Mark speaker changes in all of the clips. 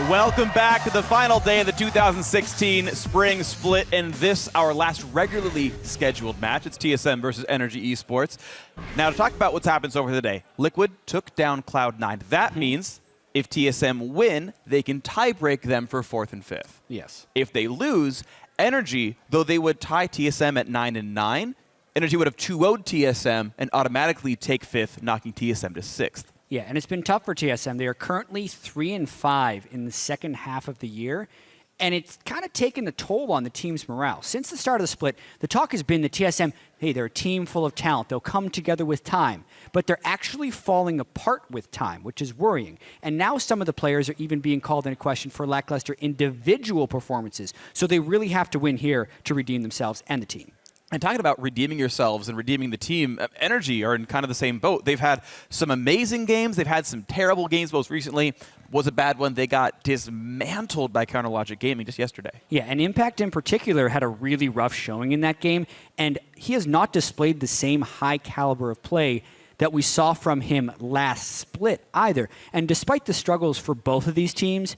Speaker 1: Welcome back to the final day of the 2016 Spring Split, and this, our last regularly scheduled match. It's TSM versus NRG Esports. Now, to talk about what's happened so far today, Liquid took down Cloud9. That means if TSM win, they can tie-break them for 4th and 5th.
Speaker 2: Yes.
Speaker 1: If they lose, NRG, though they would tie TSM at 9-9, NRG would have 2-0'd TSM and automatically take 5th, knocking TSM to 6th.
Speaker 2: Yeah, and it's been tough for TSM. They are currently 3-5 in the second half of the year, and it's kind of taken a toll on the team's morale. Since the start of the split, the talk has been that TSM, hey, they're a team full of talent. They'll come together with time, but they're actually falling apart with time, which is worrying. And now some of the players are even being called into question for lackluster individual performances, so they really have to win here to redeem themselves and the team.
Speaker 1: And talking about redeeming yourselves and redeeming the team, NRG are in kind of the same boat. They've had some amazing games. They've had some terrible games. Most recently was a bad one. They got dismantled by Counterlogic Gaming just yesterday.
Speaker 2: Yeah, and Impact in particular had a really rough showing in that game, and he has not displayed the same high caliber of play that we saw from him last split either. And despite the struggles for both of these teams,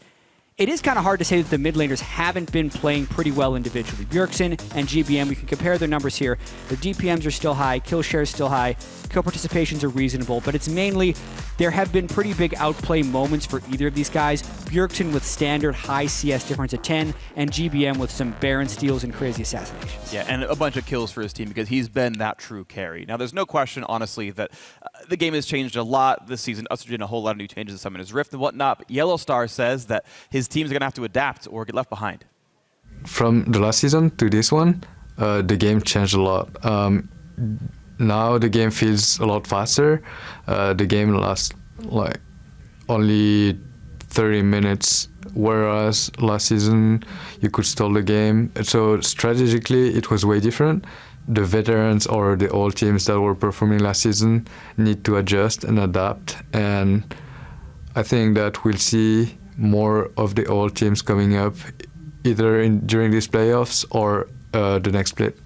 Speaker 2: it is kind of hard to say that the mid laners haven't been playing pretty well individually. Bjergsen and GBM, we can compare their numbers here. Their DPMs are still high, kill share is still high, kill participations are reasonable, but it's mainly there have been pretty big outplay moments for either of these guys. Bjergsen with standard high CS difference at 10, and GBM with some Baron steals and crazy assassinations.
Speaker 1: Yeah, and a bunch of kills for his team because he's been that true carry. Now, there's no question, honestly, that the game has changed a lot this season. Us are doing a whole lot of new changes to Summoner's Rift and whatnot, but Yellowstar says that his teams are going to have to adapt or get left behind.
Speaker 3: From the last season to this one, the game changed a lot. Now the game feels a lot faster. The game lasts like only 30 minutes, whereas last season you could stall the game. So strategically it was way different. The veterans or the old teams that were performing last season need to adjust and adapt, and I think that we'll see more of the old teams coming up either during these playoffs or the next split.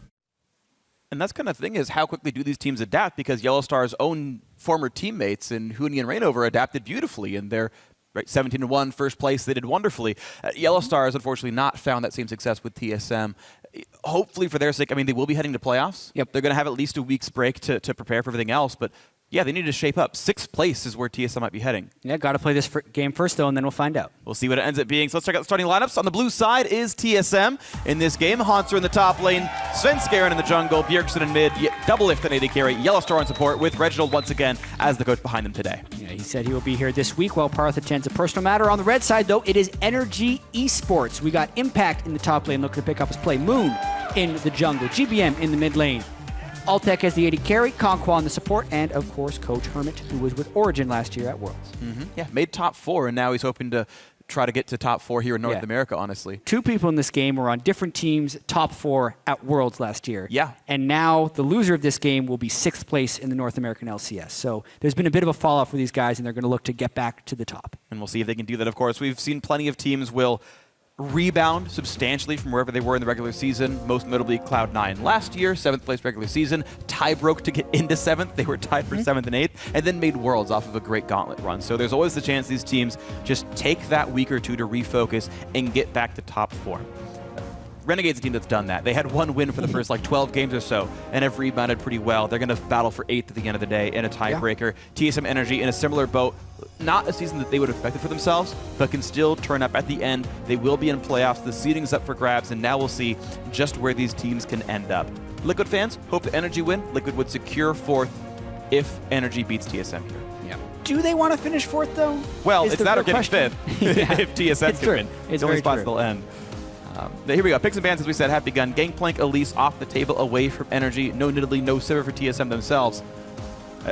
Speaker 1: And that's kind of thing is how quickly do these teams adapt, because Yellowstar's own former teammates in Huni and Reignover adapted beautifully, and they're 17-1, first place. They did wonderfully. Yellowstar has unfortunately not found that same success with TSM. Hopefully for their sake, I mean, they will be heading to playoffs.
Speaker 2: Yep.
Speaker 1: They're going to have at least a week's break to prepare for everything else, but yeah, they need to shape up. 6th place is where TSM might be heading.
Speaker 2: Yeah, got to play this game first, though, and then we'll find out.
Speaker 1: We'll see what it ends up being. So let's check out the starting lineups. On the blue side is TSM. In this game, Haunter in the top lane, Svenskeren in the jungle, Bjergsen in mid, double if an AD carry, Yellowstar on support, with Reginald once again as the coach behind them today.
Speaker 2: Yeah, he said he will be here this week while Parth attends a personal matter. On the red side, though, it is NRG Esports. We got Impact in the top lane looking to pick up his play, Moon in the jungle, GBM in the mid lane, Altec as the AD carry, Conquo in the support, and of course Coach Hermit, who was with Origin last year at Worlds.
Speaker 1: Yeah, made top 4, and now he's hoping to try to get to top 4 here in North America, honestly.
Speaker 2: 2 people in this game were on different teams, top 4 at Worlds last year.
Speaker 1: Yeah.
Speaker 2: And now the loser of this game will be 6th place in the North American LCS. So there's been a bit of a fallout for these guys, and they're going to look to get back to the top.
Speaker 1: And we'll see if they can do that, of course. We've seen plenty of teams will rebound substantially from wherever they were in the regular season, most notably Cloud9 last year, 7th place regular season, tie broke to get into 7th. They were tied for 7th and 8th, and then made Worlds off of a great gauntlet run. So there's always the chance these teams just take that week or two to refocus and get back to top 4. Renegade's a team that's done that. They had 1 win for the first 12 games or so and have rebounded pretty well. They're going to battle for 8th at the end of the day in a tiebreaker. Yeah. TSM NRG in a similar boat. Not a season that they would have expected for themselves, but can still turn up at the end. They will be in playoffs. The seeding's up for grabs, and now we'll see just where these teams can end up. Liquid fans hope that NRG win. Liquid would secure 4th if NRG beats TSM here.
Speaker 2: Yeah. Do they want to finish 4th, though?
Speaker 1: Well, it's that or getting 5th if TSM can win.
Speaker 2: It's
Speaker 1: the only spots they'll end. Here we go. Picks and bans, as we said, have begun. Gangplank, Elise off the table away from NRG. No Nidalee, no Sivir for TSM themselves.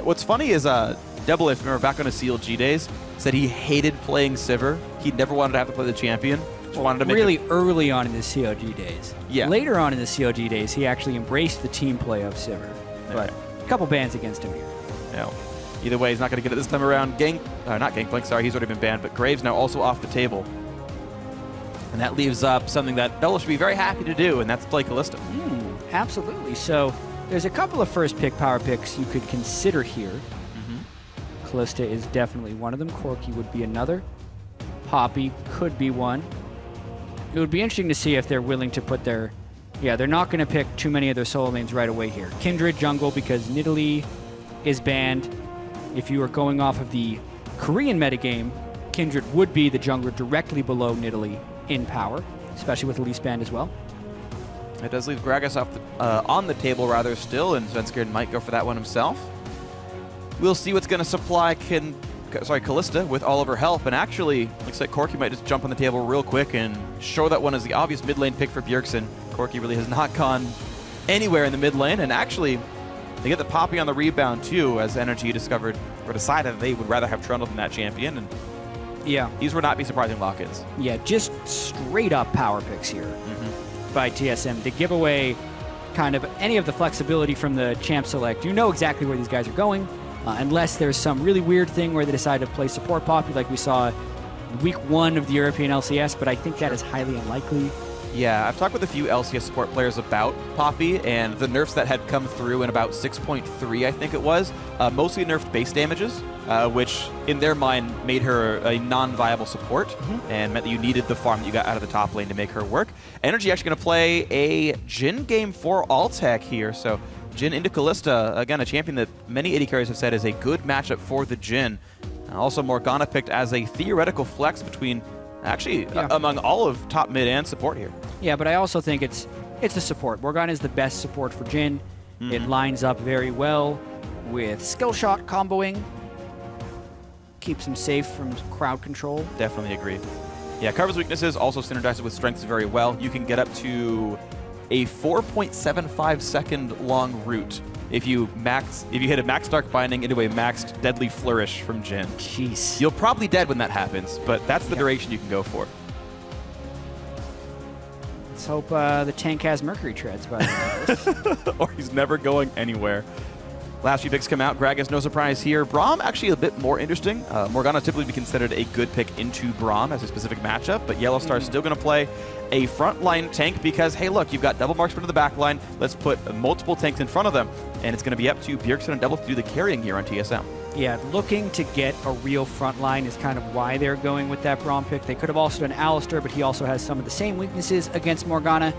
Speaker 1: What's funny is Double If, remember back on his CLG days, said he hated playing Sivir. He never wanted to have to play the champion. Just wanted to make
Speaker 2: really early on in the CLG days.
Speaker 1: Yeah.
Speaker 2: Later on in the CLG days, he actually embraced the team play of Sivir. But a couple bans against him here.
Speaker 1: No. Either way, he's not going to get it this time around. Not Gangplank, sorry, he's already been banned, but Graves now also off the table. And that leaves up something that Double should be very happy to do, and that's play Kalista.
Speaker 2: Absolutely. So there's a couple of first pick power picks you could consider here. Kalista is definitely one of them. Corki would be another. Poppy could be one. It would be interesting to see if they're willing to put their... Yeah, they're not going to pick too many of their solo lanes right away here. Kindred jungle because Nidalee is banned. If you are going off of the Korean metagame, Kindred would be the jungler directly below Nidalee in power, especially with Elise banned as well.
Speaker 1: It does leave Gragas off on the table rather still, and Svenskeren might go for that one himself. We'll see what's going to supply Kalista with all of her help, and actually looks like Corki might just jump on the table real quick and show that one as the obvious mid lane pick for Bjergsen. Corki really has not gone anywhere in the mid lane, and actually they get the Poppy on the rebound too, as NRG discovered or decided that they would rather have Trundle than that champion, and
Speaker 2: yeah,
Speaker 1: these would not be surprising lock-ins.
Speaker 2: Yeah, just straight up power picks here by TSM to give away kind of any of the flexibility from the champ select. You know exactly where these guys are going, unless there's some really weird thing where they decide to play support Poppy like we saw week 1 of the European LCS, but I think that is highly unlikely.
Speaker 1: Yeah, I've talked with a few LCS support players about Poppy, and the nerfs that had come through in about 6.3, I think it was, mostly nerfed base damages, which in their mind made her a non-viable support and meant that you needed the farm that you got out of the top lane to make her work. NRG actually going to play a Jhin game for Altec here, so Jhin into Kalista, again, a champion that many AD carriers have said is a good matchup for the Jhin. Also, Morgana picked as a theoretical flex between, actually, among all of top mid and support here.
Speaker 2: Yeah, but I also think it's the support. Morgana is the best support for Jhin. It lines up very well with skill shot comboing. Keeps him safe from crowd control.
Speaker 1: Definitely agree. Yeah, covers weaknesses, also synergizes with strengths very well. You can get up to a 4.75 second long route if you hit a max dark binding into a maxed deadly flourish from Jhin.
Speaker 2: Jeez.
Speaker 1: You'll probably dead when that happens, but that's the duration you can go for.
Speaker 2: Let's hope the tank has Mercury treads by the way.
Speaker 1: Or he's never going anywhere. Last few picks come out. Gragas, no surprise here. Braum, actually a bit more interesting. Morgana typically be considered a good pick into Braum as a specific matchup, but Yellow Star is still going to play a frontline tank because, hey, look, you've got double marksman in the back line. Let's put multiple tanks in front of them, and it's going to be up to Bjergsen and Double to do the carrying here on TSM.
Speaker 2: Yeah, looking to get a real front line is kind of why they're going with that Braum pick. They could have also done Alistar, but he also has some of the same weaknesses against Morgana.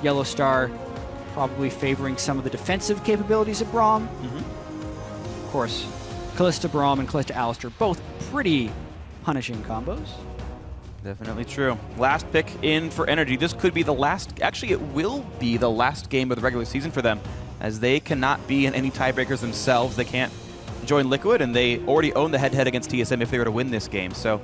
Speaker 2: Yellow Star probably favoring some of the defensive capabilities of Braum. Of course, Kalista Braum and Kalista Alistar, both pretty punishing combos.
Speaker 1: Definitely true. Last pick in for NRG. This could be the last, actually it will be the last game of the regular season for them, as they cannot be in any tiebreakers themselves. They can't join Liquid, and they already own the head-to-head against TSM if they were to win this game. So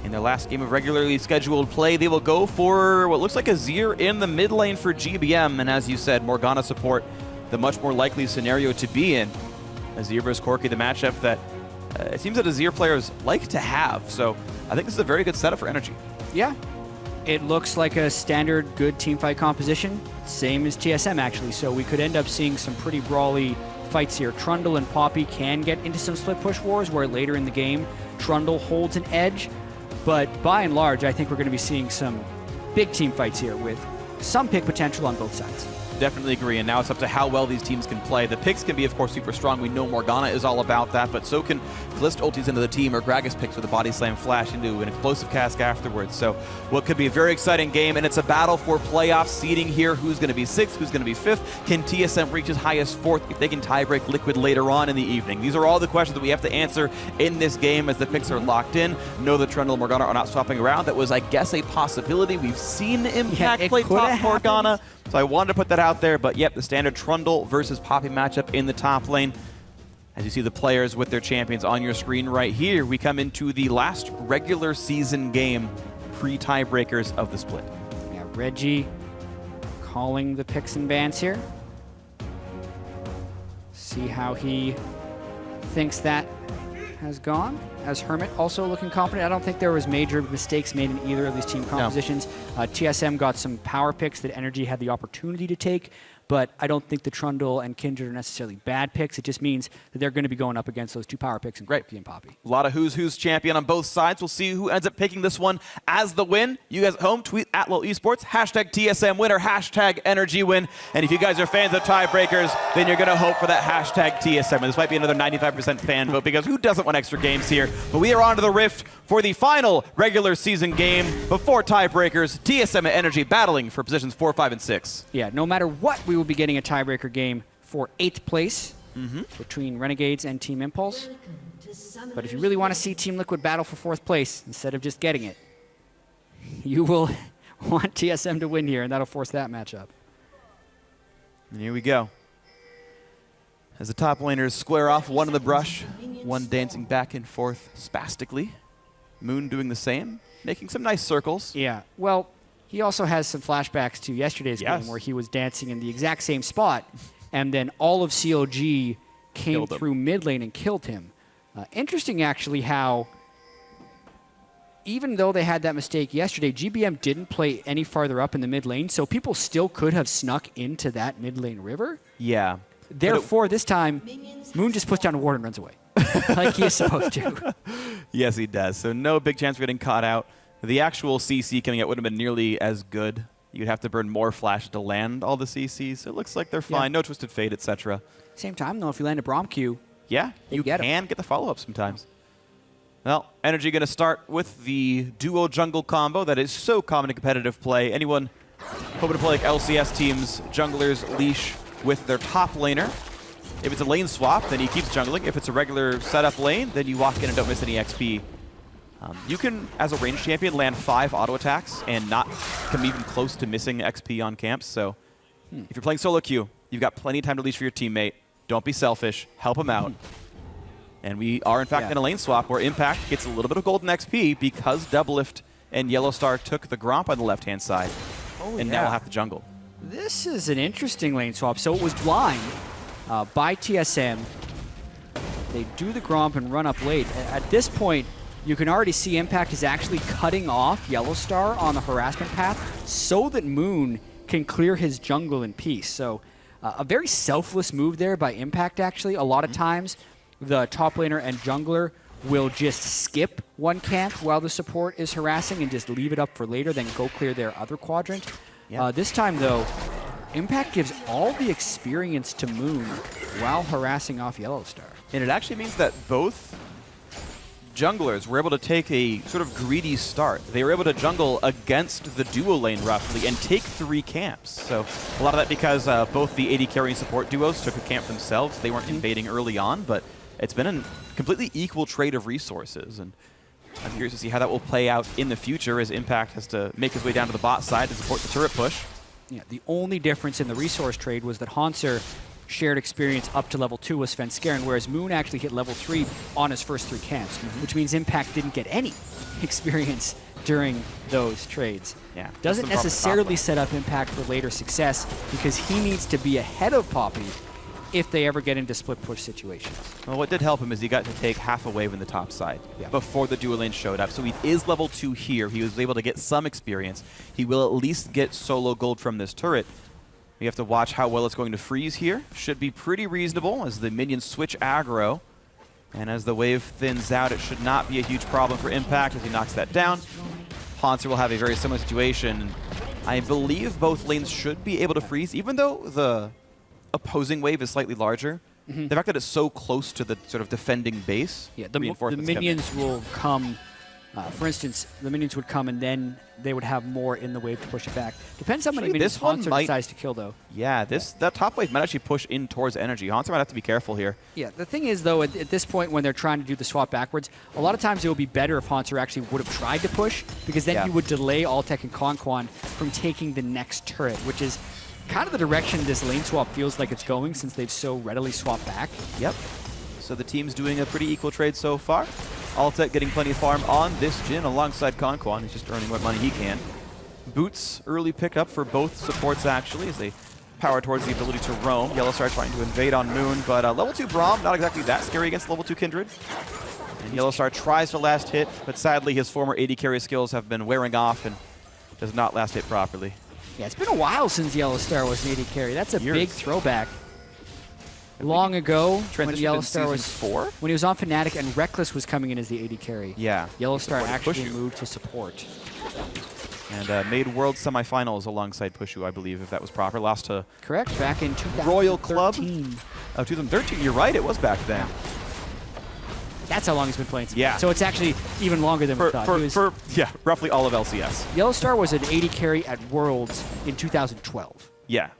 Speaker 1: in their last game of regularly scheduled play, they will go for what looks like a Azir in the mid lane for GBM, and as you said, Morgana support, the much more likely scenario to be in. Azir versus Corki, the matchup that it seems that Azir players like to have, so I think this is a very good setup for NRG.
Speaker 2: Yeah, it looks like a standard good teamfight composition, same as TSM actually, so we could end up seeing some pretty brawly fights here. Trundle and Poppy can get into some split push wars where later in the game Trundle holds an edge, but by and large I think we're going to be seeing some big team fights here with some pick potential on both sides.
Speaker 1: Definitely agree, and now it's up to how well these teams can play. The picks can be, of course, super strong. We know Morgana is all about that, but so can Kalista ultis into the team, or Gragas picks with a body slam flash into an explosive cask afterwards. So what could be a very exciting game, and it's a battle for playoff seeding here. Who's going to be 6th? Who's going to be 5th? Can TSM reach as high as 4th if they can tiebreak Liquid later on in the evening? These are all the questions that we have to answer in this game as the picks are locked in. Know that Trundle and Morgana are not swapping around. That was, I guess, a possibility. We've seen Impact play top Morgana. So I wanted to put that out there, but yep, the standard Trundle versus Poppy matchup in the top lane. As you see the players with their champions on your screen right here, we come into the last regular season game pre-tiebreakers of the split.
Speaker 2: Yeah, Reggie calling the picks and bans here. See how he thinks that has gone. As Hermit also looking confident. I don't think there was major mistakes made in either of these team compositions. No. TSM got some power picks that NRG had the opportunity to take, but I don't think the Trundle and Kindred are necessarily bad picks. It just means that they're going to be going up against those two power picks in Corki and Poppy.
Speaker 1: A lot of who's champion on both sides. We'll see who ends up picking this one as the win. You guys at home, tweet at NA Esports, hashtag TSM winner, hashtag NRG win. And if you guys are fans of tiebreakers, then you're going to hope for that hashtag TSM. And this might be another 95% fan vote because who doesn't want extra games here? But we are on to the Rift for the final regular season game before tiebreakers. TSM and NRG battling for positions 4, 5, and 6.
Speaker 2: Yeah, no matter what, we will be getting a tiebreaker game for 8th place between Renegades and Team Impulse. But if you really want to see Team Liquid battle for 4th place instead of just getting it, you will want TSM to win here, and that'll force that matchup.
Speaker 1: And here we go. As the top laners square off, one in the brush, one dancing back and forth spastically. Moon doing the same, making some nice circles.
Speaker 2: Yeah, well, he also has some flashbacks to yesterday's game where he was dancing in the exact same spot, and then all of COG came through mid lane and killed him. Interesting, actually, how even though they had that mistake yesterday, GBM didn't play any farther up in the mid lane, so people still could have snuck into that mid lane river.
Speaker 1: Yeah.
Speaker 2: Therefore, this time, Moon just puts down a ward and runs away, like he is supposed to.
Speaker 1: Yes, he does. So no big chance of getting caught out. The actual CC coming out wouldn't have been nearly as good. You'd have to burn more flash to land all the CCs. It looks like they're fine. No Twisted Fate, etc.
Speaker 2: Same time, though, if you land a Braum Q,
Speaker 1: yeah, you can get the follow-up sometimes. Well, NRG going to start with the duo jungle combo that is so common in competitive play. Anyone hoping to play like LCS teams, junglers leash with their top laner. If it's a lane swap, then he keeps jungling. If it's a regular setup lane, then you walk in and don't miss any XP. You can, as a ranged champion, land 5 auto attacks and not come even close to missing XP on camps. So if you're playing solo queue, you've got plenty of time to leash for your teammate. Don't be selfish. Help him out. And we are, in fact, in a lane swap where Impact gets a little bit of golden XP because Doublelift and Yellowstar took the Gromp on the left-hand side. And now we'll have to jungle.
Speaker 2: This is an interesting lane swap. So it was blind by TSM. They do the Gromp and run up late. At this point, you can already see Impact is actually cutting off Yellowstar on the harassment path so that Moon can clear his jungle in peace. So a very selfless move there by Impact, actually. A lot of times, the top laner and jungler will just skip one camp while the support is harassing and just leave it up for later, then go clear their other quadrant. This time, though, Impact gives all the experience to Moon while harassing off Yellowstar.
Speaker 1: And it actually means that both junglers were able to take a sort of greedy start. They were able to jungle against the duo lane roughly and take 3 camps. So a lot of that because both the AD carry and support duos took a camp themselves. They weren't invading early on, but it's been a completely equal trade of resources. And I'm curious to see how that will play out in the future as Impact has to make his way down to the bot side to support the turret push.
Speaker 2: Yeah, the only difference in the resource trade was that Hanser shared experience up to level 2 with Svenskeren, whereas Moon actually hit level 3 on his first 3 camps, which means Impact didn't get any experience during those trades.
Speaker 1: Yeah,
Speaker 2: doesn't necessarily set up Impact for later success because he needs to be ahead of Poppy if they ever get into split push situations.
Speaker 1: Well, what did help him is he got to take half a wave in the top side before the duo lane showed up. So he is level 2 here. He was able to get some experience. He will at least get solo gold from this turret. We have to watch how well it's going to freeze here. Should be pretty reasonable as the minions switch aggro. And as the wave thins out, it should not be a huge problem for Impact as he knocks that down. Hanser will have a very similar situation. I believe both lanes should be able to freeze, even though the opposing wave is slightly larger. The fact that it's so close to the sort of defending base.
Speaker 2: Yeah, the minions will come. For instance, the minions would come and then they would have more in the wave to push it back. Depends how many minions Hanser decides to kill, though.
Speaker 1: Yeah, that top wave might actually push in towards NRG. Hanser might have to be careful here.
Speaker 2: Yeah, the thing is, though, at this point when they're trying to do the swap backwards, a lot of times it would be better if Hanser actually would have tried to push, because then he would delay Altec and Conquan from taking the next turret, which is kind of the direction this lane swap feels like it's going since they've so readily swapped back.
Speaker 1: Yep. So the team's doing a pretty equal trade so far. Altec getting plenty of farm on this Jhin alongside Conquan. He's just earning what money he can. Boots early pickup for both supports actually as they power towards the ability to roam. Yellowstar trying to invade on Moon, but level 2 Braum not exactly that scary against level 2 Kindred. And Yellowstar tries to last hit, but sadly his former AD carry skills have been wearing off and does not last hit properly.
Speaker 2: Yeah, it's been a while since Yellow Star was an AD carry. That's a big throwback. Long ago, when Yellow Star was
Speaker 1: 4?
Speaker 2: When he was on Fnatic and Reckless was coming in as the AD carry.
Speaker 1: Yeah.
Speaker 2: Yellow Star actually moved to support.
Speaker 1: And made World Semifinals alongside Pushu, I believe, if that was proper. Lost to
Speaker 2: Correct, back in 2013.
Speaker 1: Royal Club. Oh, 2013. You're right. It was back then.
Speaker 2: That's how long he's been playing.
Speaker 1: Yeah.
Speaker 2: So it's actually even longer than we thought.
Speaker 1: For roughly all of LCS.
Speaker 2: Yellow Star was an AD carry at Worlds in 2012.
Speaker 1: Yeah.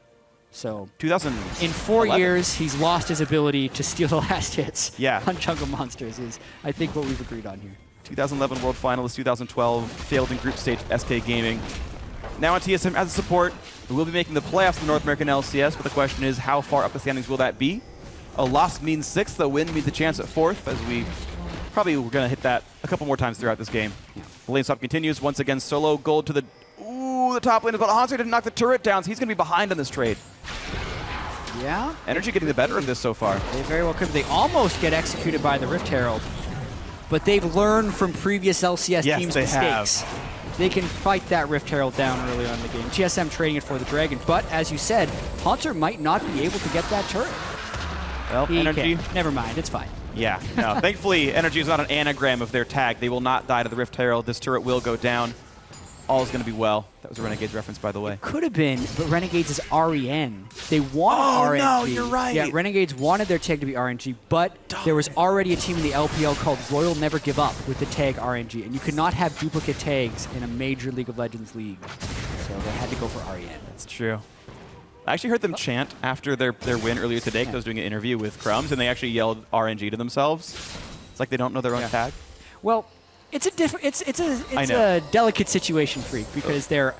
Speaker 2: So
Speaker 1: 2000.
Speaker 2: In 4 years, he's lost his ability to steal the last hits on Jungle Monsters is, I think, what we've agreed on here.
Speaker 1: 2011 World Finalist, 2012, failed in group stage SK Gaming. Now on TSM as a support, we will be making the playoffs in the North American LCS, but the question is, how far up the standings will that be? A loss means 6th, a win means a chance at 4th, as we probably we're going to hit that a couple more times throughout this game. The lane swap continues. Once again, solo gold to the... Ooh, the top lane is about Hanser didn't knock the turret down, so he's going to be behind on this trade.
Speaker 2: Yeah.
Speaker 1: NRG getting the better of this so far.
Speaker 2: They very well could. They almost get executed by the Rift Herald, but they've learned from previous LCS teams' mistakes. They can fight that Rift Herald down early on in the game. TSM trading it for the Dragon, but as you said, Hanser might not be able to get that turret.
Speaker 1: Well, NRG...
Speaker 2: Never mind, it's fine.
Speaker 1: Yeah, no. Thankfully, NRG is not an anagram of their tag. They will not die to the Rift Herald. This turret will go down. All is going to be well. That was a Renegades reference, by the way.
Speaker 2: It could have been, but Renegades is REN. They wanted RNG.
Speaker 1: Oh, no, you're right.
Speaker 2: Yeah, Renegades wanted their tag to be RNG, but there was already a team in the LPL called Royal Never Give Up with the tag RNG, and you could not have duplicate tags in a major League of Legends league. So they had to go for REN.
Speaker 1: That's true. I actually heard them chant after their win earlier today because I was doing an interview with Crumbs, and they actually yelled RNG to themselves. It's like they don't know their own tag.
Speaker 2: Well, it's a different. It's a delicate situation, Freak, because their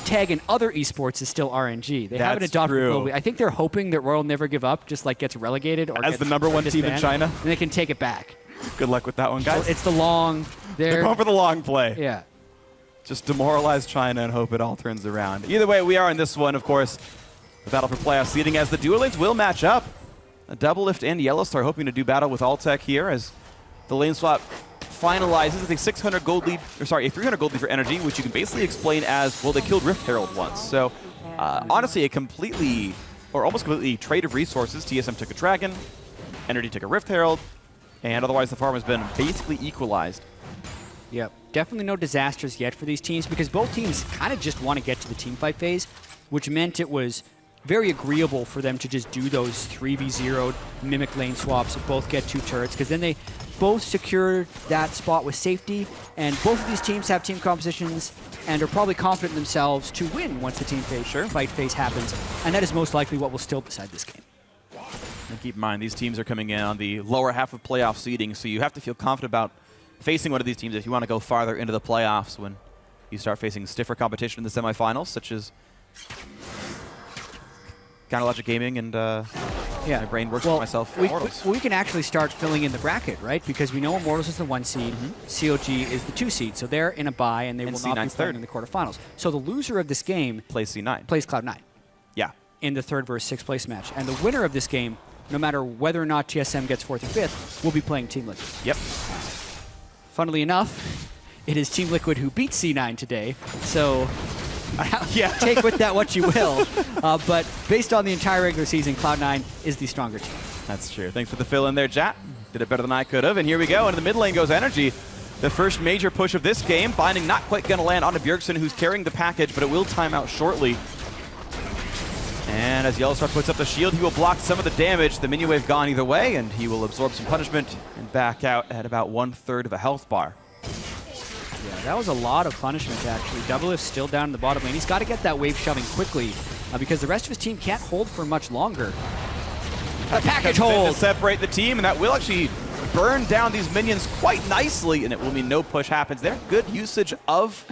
Speaker 2: tag in other esports is still RNG. They haven't adopted it globally. I think they're hoping that Royal Never Give Up just like gets relegated or
Speaker 1: as the #1 team in China,
Speaker 2: and they can take it back.
Speaker 1: Good luck with that one, guys.
Speaker 2: So it's the long.
Speaker 1: They're going for the long play.
Speaker 2: Yeah.
Speaker 1: Just demoralize China and hope it all turns around. Either way, we are in this one, of course. The battle for playoff seeding as the dual lanes will match up. A Double Lift and Yellow Star hoping to do battle with Altec here as the lane swap finalizes with a 600 gold lead, or sorry, a 300 gold lead for NRG, which you can basically explain as, well, they killed Rift Herald once. So, honestly, a completely, or almost completely trade of resources. TSM took a Dragon, NRG took a Rift Herald, and otherwise the farm has been basically equalized.
Speaker 2: Yep. Definitely no disasters yet for these teams because both teams kind of just want to get to the teamfight phase, which meant it was very agreeable for them to just do those 3v0 mimic lane swaps, both get 2 turrets, because then they both secure that spot with safety, and both of these teams have team compositions and are probably confident in themselves to win once the team fight phase happens, and that is most likely what will still decide this game.
Speaker 1: And keep in mind, these teams are coming in on the lower half of playoff seeding, so you have to feel confident about facing one of these teams if you want to go farther into the playoffs when you start facing stiffer competition in the semifinals, such as Counterlogic Gaming and my brain works for myself. Immortals.
Speaker 2: We can actually start filling in the bracket, right? Because we know Immortals is the 1 seed, COG is the 2 seed, so they're in a bye and they will not be playing in the quarterfinals. So the loser of this game
Speaker 1: plays C9.
Speaker 2: Plays Cloud9.
Speaker 1: Yeah.
Speaker 2: In the 3rd versus 6th place match. And the winner of this game, no matter whether or not TSM gets 4th or 5th, will be playing Team Liquid.
Speaker 1: Yep.
Speaker 2: Funnily enough, it is Team Liquid who beat C9 today, so take with that what you will. But based on the entire regular season, Cloud9 is the stronger team.
Speaker 1: That's true. Thanks for the fill in there, Jat. Did it better than I could have. And here we go. Into the mid lane goes NRG. The first major push of this game. Binding not quite going to land onto Bjergsen, who's carrying the package, but it will time out shortly. And as Yellowstar puts up the shield, he will block some of the damage. The minion wave gone either way, and he will absorb some punishment and back out at about 1/3 of a health bar.
Speaker 2: Yeah, that was a lot of punishment, actually. Double Lift still down in the bottom lane. He's got to get that wave shoving quickly because the rest of his team can't hold for much longer. The package hold!
Speaker 1: To separate the team, and that will actually burn down these minions quite nicely, and it will mean no push happens there. Good usage of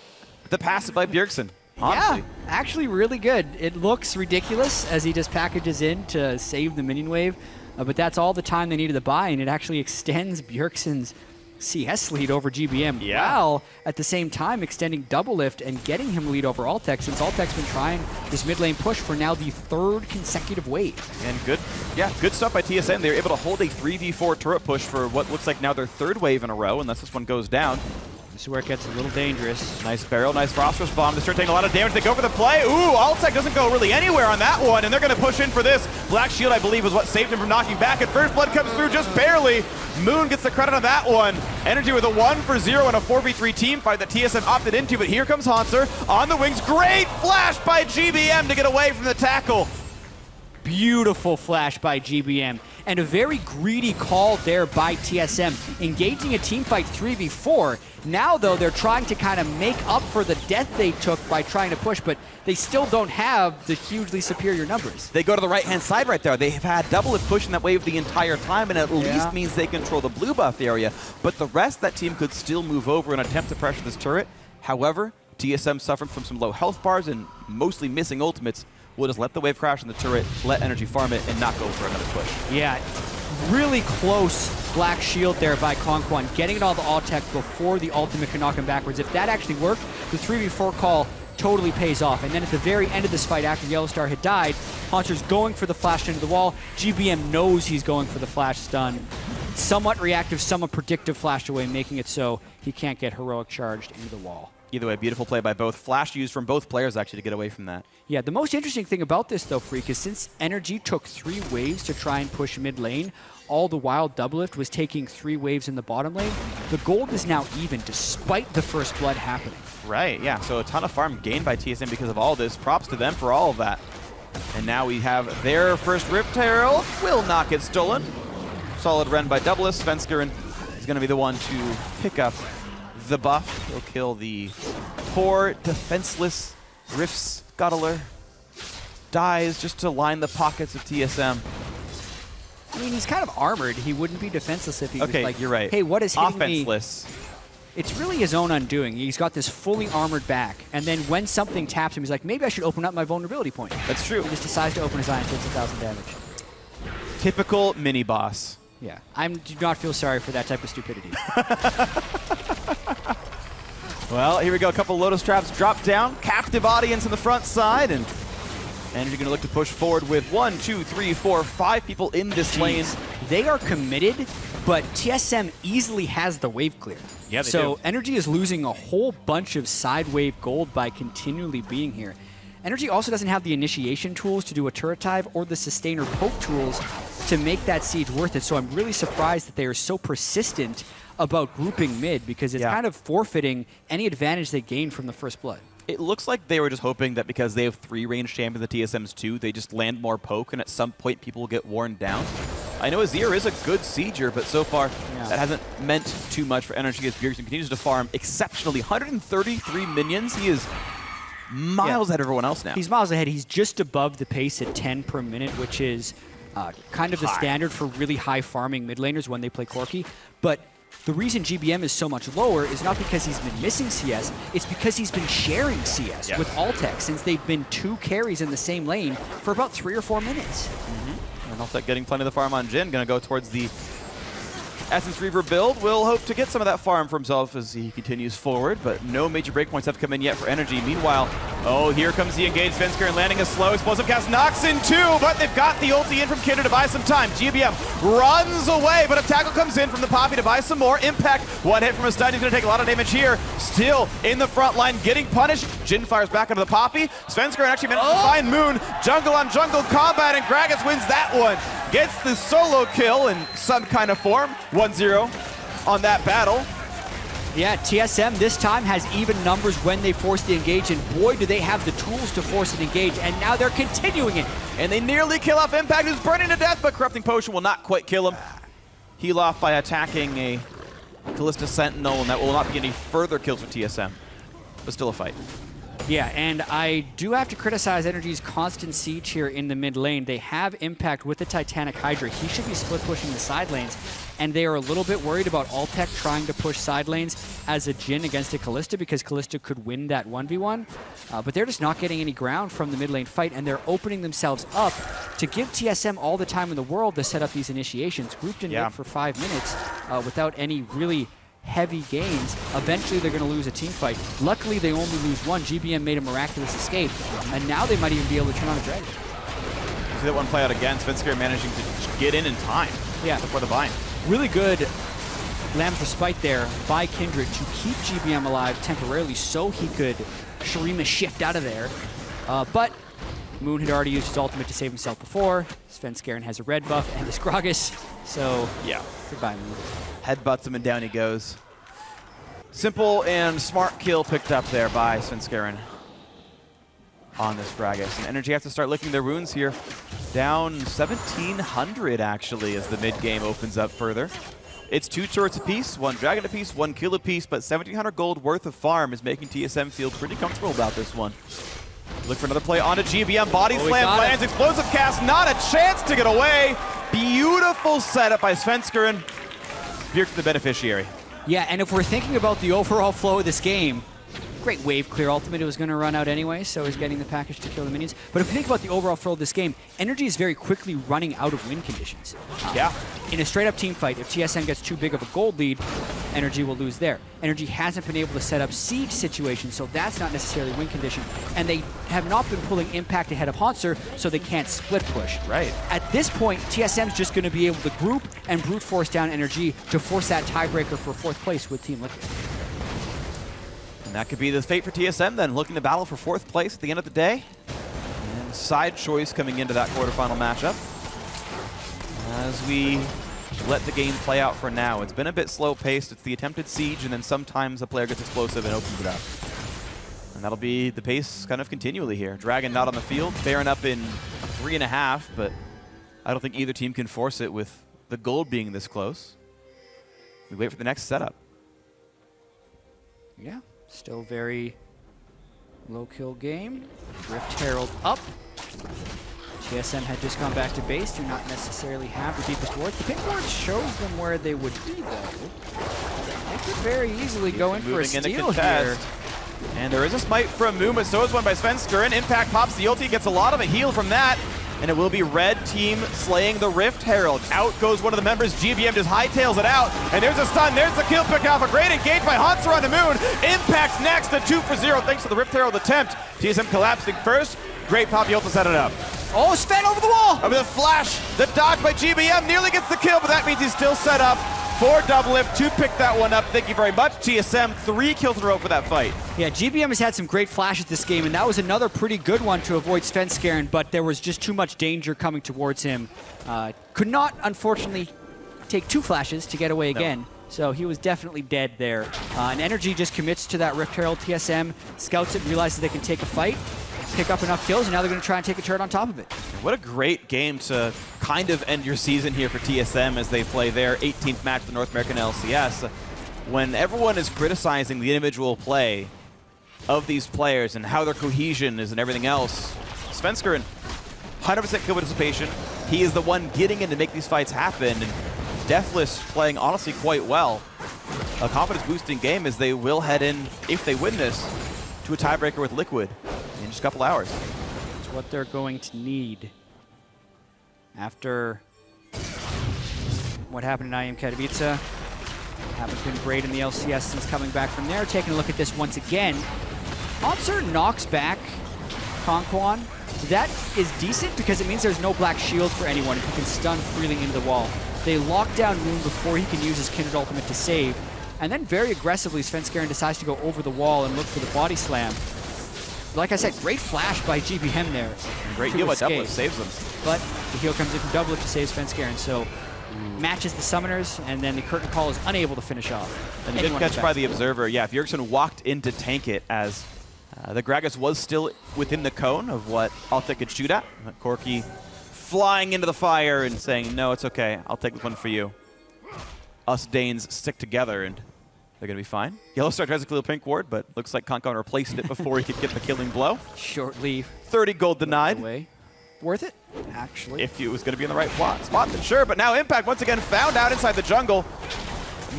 Speaker 1: the passive by Bjergsen. Honestly.
Speaker 2: Yeah, actually really good. It looks ridiculous as he just packages in to save the minion wave, but that's all the time they needed to buy, and it actually extends Bjergsen's CS lead over GBM while at the same time extending Double Lift and getting him lead over Altec, since Altec's been trying this mid lane push for now the 3rd consecutive wave.
Speaker 1: And good stuff by TSM. They were able to hold a 3v4 turret push for what looks like now their 3rd wave in a row, unless this one goes down.
Speaker 2: This is where it gets a little dangerous.
Speaker 1: Nice barrel, nice phosphorus bomb. They start taking a lot of damage. They go for the play. Ooh, Altec doesn't go really anywhere on that one, and they're going to push in for this. Black Shield, I believe, was what saved him from knocking back, and First Blood comes through just barely. Moon gets the credit on that one. NRG with a 1-for-0 and a 4v3 team fight that TSM opted into, but here comes Hanser on the wings. Great flash by GBM to get away from the tackle.
Speaker 2: Beautiful flash by GBM, and a very greedy call there by TSM, engaging a teamfight 3v4. Now, though, they're trying to kind of make up for the death they took by trying to push, but they still don't have the hugely superior numbers.
Speaker 1: They go to the right-hand side right there. They've had Doublelift pushing that wave the entire time, and at least means they control the blue buff area. But the rest of that team could still move over and attempt to pressure this turret. However, TSM suffering from some low health bars and mostly missing ultimates. We'll just let the wave crash on the turret, let NRG farm it, and not go for another push.
Speaker 2: Yeah, really close Black Shield there by Conquan, getting it all the Altec before the ultimate can knock him backwards. If that actually worked, the 3v4 call totally pays off. And then at the very end of this fight, after Yellowstar had died, Haunter's going for the flash into the wall. GBM knows he's going for the flash stun. Somewhat reactive, somewhat predictive flash away, making it so he can't get heroic charged into the wall.
Speaker 1: Either way, beautiful play by both. Flash used from both players, actually, to get away from that.
Speaker 2: Yeah, the most interesting thing about this, though, Freak, is since NRG took 3 waves to try and push mid lane, all the while Doublelift was taking 3 waves in the bottom lane, the gold is now even, despite the first blood happening.
Speaker 1: Right, yeah, so a ton of farm gained by TSM because of all this. Props to them for all of that. And now we have their first Rift Herald. Will not get stolen. Solid run by Doublelift. Svenskeren is going to be the one to pick up the buff. He'll kill the poor, defenseless Rift Scuttler. Dies just to line the pockets of TSM.
Speaker 2: I mean, he's kind of armored. He wouldn't be defenseless if he was like,
Speaker 1: you're right.
Speaker 2: Hey, what is hitting me?
Speaker 1: Offenseless.
Speaker 2: It's really his own undoing. He's got this fully armored back, and then when something taps him, he's like, maybe I should open up my vulnerability point.
Speaker 1: That's true.
Speaker 2: He just decides to open his eye and takes 1,000 damage.
Speaker 1: Typical mini-boss.
Speaker 2: Yeah, I do not feel sorry for that type of stupidity.
Speaker 1: Well, here we go. A couple Lotus Traps drop down. Captive audience on the front side, and you're going to look to push forward with 1, 2, 3, 4, 5 people in this lane.
Speaker 2: They are committed, but TSM easily has the wave clear.
Speaker 1: Yeah, they
Speaker 2: so
Speaker 1: do.
Speaker 2: NRG is losing a whole bunch of side wave gold by continually being here. NRG also doesn't have the initiation tools to do a turret dive or the sustainer poke tools to make that siege worth it. So I'm really surprised that they are so persistent about grouping mid, because it's kind of forfeiting any advantage they gained from the first blood.
Speaker 1: It looks like they were just hoping that because they have 3 ranged champions, the TSM's 2, they just land more poke, and at some point people will get worn down. I know Azir is a good sieger, but so far that hasn't meant too much for NRG as Bjergsen continues to farm exceptionally. 133 minions. He is miles ahead of everyone else now.
Speaker 2: He's miles ahead. He's just above the pace at 10 per minute, which is kind of the standard for really high farming mid laners when they play Corki. But the reason GBM is so much lower is not because he's been missing CS, it's because he's been sharing CS with Altec since they've been 2 carries in the same lane for about 3 or 4 minutes.
Speaker 1: And Altec getting plenty of the farm on Jhin, going to go towards the Essence Reaver build. Will hope to get some of that farm for himself as he continues forward, but no major breakpoints have come in yet for NRG. Meanwhile, here comes the engaged Svenskeren and landing a slow explosive cast. Knocks in 2, but they've got the ulti in from Kidder to buy some time. GBM runs away, but a tackle comes in from the Poppy to buy some more. Impact, 1 hit from a stun. He's going to take a lot of damage here. Still in the front line, getting punished. Jhin fires back into the Poppy. Svenskeren actually managed to find Moon. Jungle on jungle combat, and Gragas wins that one. Gets the solo kill in some kind of form. 1-0 on that battle.
Speaker 2: Yeah, TSM this time has even numbers when they force the engage, and boy, do they have the tools to force an engage, and now they're continuing it.
Speaker 1: And they nearly kill off Impact, who's burning to death, but Corrupting Potion will not quite kill him. Heal off by attacking a Callista Sentinel, and that will not be any further kills for TSM. But still a fight.
Speaker 2: Yeah, and I do have to criticize NRG's constant siege here in the mid lane. They have Impact with the Titanic Hydra. He should be split pushing the side lanes, and they are a little bit worried about Altec trying to push side lanes as a Jhin against a Callista, because Callista could win that 1v1. But they're just not getting any ground from the mid lane fight, and they're opening themselves up to give TSM all the time in the world to set up these initiations. Grouped in mid for 5 minutes without any really heavy gains. Eventually they're going to lose a team fight. Luckily they only lose 1. GBM made a miraculous escape, and now they might even be able to turn on a dragon.
Speaker 1: See that one play out again. Svenskeren managing to get in time before the bind.
Speaker 2: Really good Lamb's Respite there by Kindred to keep GBM alive temporarily so he could Shurima shift out of there. But Moon had already used his ultimate to save himself before. Svenskeren has a red buff and his Gragas, so
Speaker 1: yeah,
Speaker 2: goodbye Moon.
Speaker 1: Headbutts him and down he goes. Simple and smart kill picked up there by Svenskeren on this Gragas. And NRG have to start licking their wounds here. Down 1,700 actually as the mid game opens up further. It's 2 turrets apiece, 1 dragon apiece, 1 kill apiece, but 1,700 gold worth of farm is making TSM feel pretty comfortable about this one. Look for another play onto GBM. Body slam lands, explosive cast, not a chance to get away. Beautiful setup by Svenskeren. Bjergsen the beneficiary.
Speaker 2: Yeah, and if we're thinking about the overall flow of this game, great wave clear ultimate. It was going to run out anyway, so he's getting the package to kill the minions. But if we think about the overall flow of this game, NRG is very quickly running out of win conditions.
Speaker 1: Yeah.
Speaker 2: In a straight-up team fight, if TSM gets too big of a gold lead, NRG will lose there. NRG hasn't been able to set up siege situations, so that's not necessarily win condition. And they have not been pulling impact ahead of Hauntzer, so they can't split push.
Speaker 1: Right.
Speaker 2: At this point, TSM's just going to be able to group and brute force down NRG to force that tiebreaker for 4th place with Team Liquid.
Speaker 1: And that could be the fate for TSM then, looking to battle for 4th place at the end of the day. And side choice coming into that quarterfinal matchup. As we let the game play out for now. It's been a bit slow-paced. It's the attempted siege, and then sometimes a player gets explosive and opens it up. And that'll be the pace kind of continually here. Dragon not on the field. Baron up in 3.5, but I don't think either team can force it with the gold being this close. We wait for the next setup.
Speaker 2: Yeah, still very low kill game. Rift Herald up. TSM had just gone back to base, do not necessarily have the deepest wards. The pink ward shows them where they would be, though. They could very easily go in for a steal here.
Speaker 1: And there is a smite from Moon, but so is one by Svenskeren. Impact pops the ulti, gets a lot of a heal from that. And it will be red team slaying the Rift Herald. Out goes one of the members. GBM just hightails it out. And there's a stun. There's the kill pick off. A great engage by Hauntzer on the Moon. Impact's next. A 2 for 0 thanks to the Rift Herald attempt. TSM collapsing first. Great Poppy ult to set it up.
Speaker 2: Oh, Sven over the wall!
Speaker 1: With a flash. The dodge by GBM nearly gets the kill, but that means he's still set up for double lift to pick that one up. Thank you very much, TSM. 3 kills in a row for that fight.
Speaker 2: Yeah, GBM has had some great flashes this game, and that was another pretty good one to avoid Svenskeren, but there was just too much danger coming towards him. Could not, unfortunately, take 2 flashes to get away again. So he was definitely dead there. And NRG just commits to that Rift Herald. TSM scouts it, realizes they can take a fight, pick up enough kills, and now they're going to try and take a turret on top of it.
Speaker 1: What a great game to kind of end your season here for TSM as they play their 18th match of the North American LCS. When everyone is criticizing the individual play of these players and how their cohesion is and everything else, Svenskeren, 100% kill participation. He is the one getting in to make these fights happen. And Deathless playing honestly quite well. A confidence boosting game as they will head in, if they win this, to a tiebreaker with Liquid in just a couple hours.
Speaker 2: It's what they're going to need. After what happened in IEM Katowice, haven't been great in the LCS since coming back from there. Taking a look at this once again. Hauntzer knocks back Conquan. That is decent because it means there's no black shield for anyone who can stun freely into the wall. They lock down Moon before he can use his Kindred ultimate to save. And then very aggressively, Svenskeren decides to go over the wall and look for the body slam. Like I said, great flash by GBM there.
Speaker 1: And great heal by Doublelift, saves them.
Speaker 2: But the heal comes in from Doublelift to save Svenskeren, so matches the summoners, and then the curtain call is unable to finish off.
Speaker 1: And a good catch by the Observer. Yeah, Bjergsen walked in to tank it as the Gragas was still within the cone of what Altek could shoot at. Corki flying into the fire and saying, no, it's okay, I'll take this one for you. Us Danes stick together and they're going to be fine. Yellowstar tries to clear pink ward, but looks like Conquan replaced it before he could get the killing blow.
Speaker 2: Short leave.
Speaker 1: 30 gold denied.
Speaker 2: Away. Worth it, actually.
Speaker 1: If it was going to be in the right spot, then sure. But now Impact once again found out inside the jungle.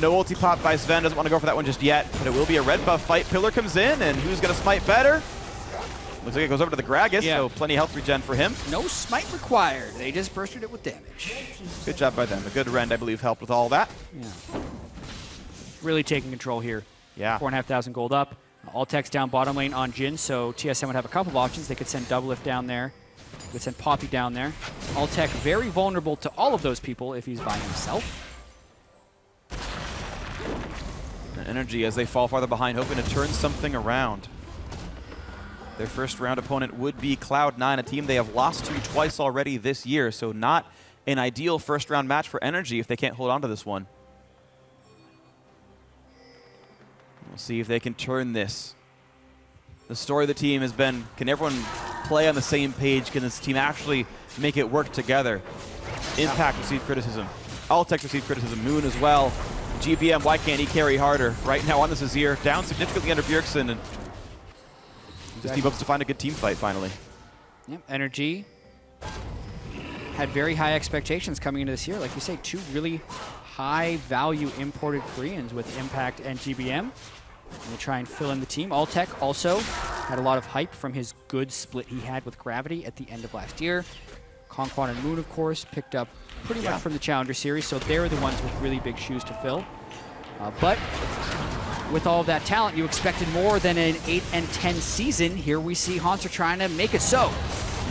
Speaker 1: No ulti pop by Sven. Doesn't want to go for that one just yet. But it will be a red buff fight. Pillar comes in, and who's going to smite better? Looks like it goes over to the Gragas, so plenty of health regen for him.
Speaker 2: No smite required. They just bursted it with damage.
Speaker 1: Good job by them. A good rend, I believe, helped with all that.
Speaker 2: Yeah. Really taking control here.
Speaker 1: Yeah.
Speaker 2: 4,500 gold up. Altek's down bottom lane on Jhin, so TSM would have a couple of options. They could send Doublelift down there. They could send Poppy down there. Altek very vulnerable to all of those people if he's by himself.
Speaker 1: NRG, as they fall farther behind, hoping to turn something around. Their first round opponent would be Cloud9, a team they have lost to twice already this year, so not an ideal first round match for NRG if they can't hold on to this one. We'll see if they can turn this. The story of the team has been, can everyone play on the same page? Can this team actually make it work together? Impact received criticism. Altec received criticism. Moon as well. GBM, why can't he carry harder? Right now on this Azir, down significantly under Bjergsen, and this team hopes to find a good team fight finally.
Speaker 2: Yep, NRG had very high expectations coming into this year. Like you say, two really high value imported Koreans with Impact and GBM. And they try and fill in the team. Altec also had a lot of hype from his good split he had with Gravity at the end of last year. Conquan and Moon, of course, picked up pretty much from the Challenger Series, so they're the ones with really big shoes to fill. But with all of that talent, you expected more than an 8-10 season. Here we see Hanser trying to make it so.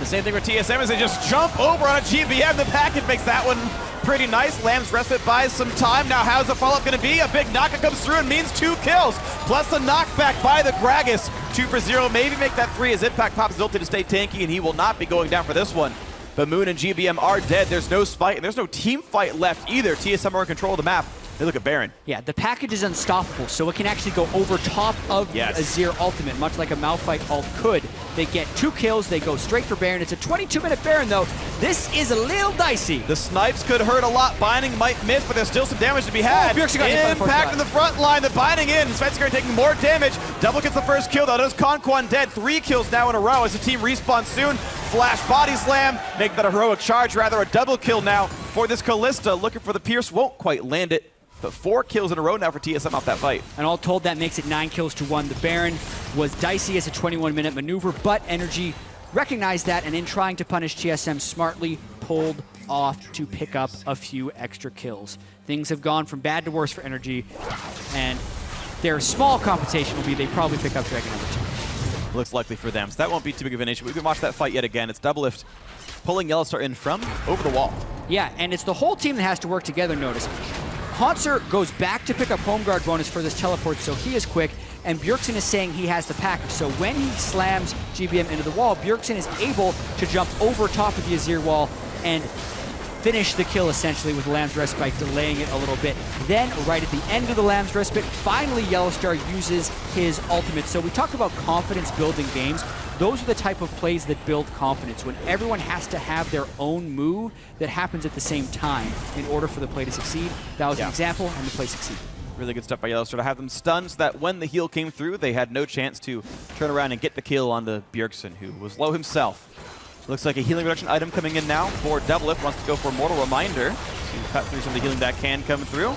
Speaker 1: The same thing with TSM as they just jump over on a GBM. The package makes that one pretty nice. Lamb's Respite buys some time. Now how's the follow-up going to be? A big knocker comes through and means 2 kills, plus a knockback by the Gragas. 2 for 0, maybe make that 3 as Impact pops Zilted to stay tanky, and he will not be going down for this one. But Moon and GBM are dead. There's no fight, and there's no team fight left either. TSM are in control of the map. They look at Baron.
Speaker 2: Yeah, the package is unstoppable, so it can actually go over top of the Azir ultimate, much like a Malphite ult could. They get 2 kills, they go straight for Baron. It's a 22-minute Baron, though. This is a little dicey.
Speaker 1: The snipes could hurt a lot. Binding might miss, but there's still some damage to be had. Impact in the front line, the Binding in. Svenskar taking more damage. Double gets the first kill, though. Does Conquan dead. 3 kills now in a row as the team respawns soon. Flash body slam, make that a heroic charge, rather a double kill now for this Kalista. Looking for the Pierce, won't quite land it. But 4 kills in a row now for TSM off that fight.
Speaker 2: And all told, that makes it 9 kills to 1. The Baron was dicey as a 21-minute maneuver, but NRG recognized that, and in trying to punish TSM, smartly pulled off to pick up a few extra kills. Things have gone from bad to worse for NRG, and their small compensation will be they probably pick up Dragon number 2.
Speaker 1: Looks likely for them, so that won't be too big of an issue. We can watch that fight yet again. It's Doublelift pulling Yellowstar in from over the wall.
Speaker 2: Yeah, and it's the whole team that has to work together, notice. Hanser goes back to pick up home guard bonus for this teleport, so he is quick, and Bjergsen is saying he has the package. So when he slams GBM into the wall, Bjergsen is able to jump over top of the Azir wall and finish the kill essentially with Lamb's Respite, delaying it a little bit. Then, right at the end of the Lamb's Respite, finally Yellowstar uses his ultimate. So we talk about confidence building games. Those are the type of plays that build confidence, when everyone has to have their own move that happens at the same time in order for the play to succeed. That was an example, and the play succeeded.
Speaker 1: Really good stuff by Yellowstar to have them stunned so that when the heal came through, they had no chance to turn around and get the kill on the Bjergsen, who was low himself. Looks like a healing reduction item coming in now for Doublelift. Wants to go for Mortal Reminder. So you cut through some of the healing that can come through.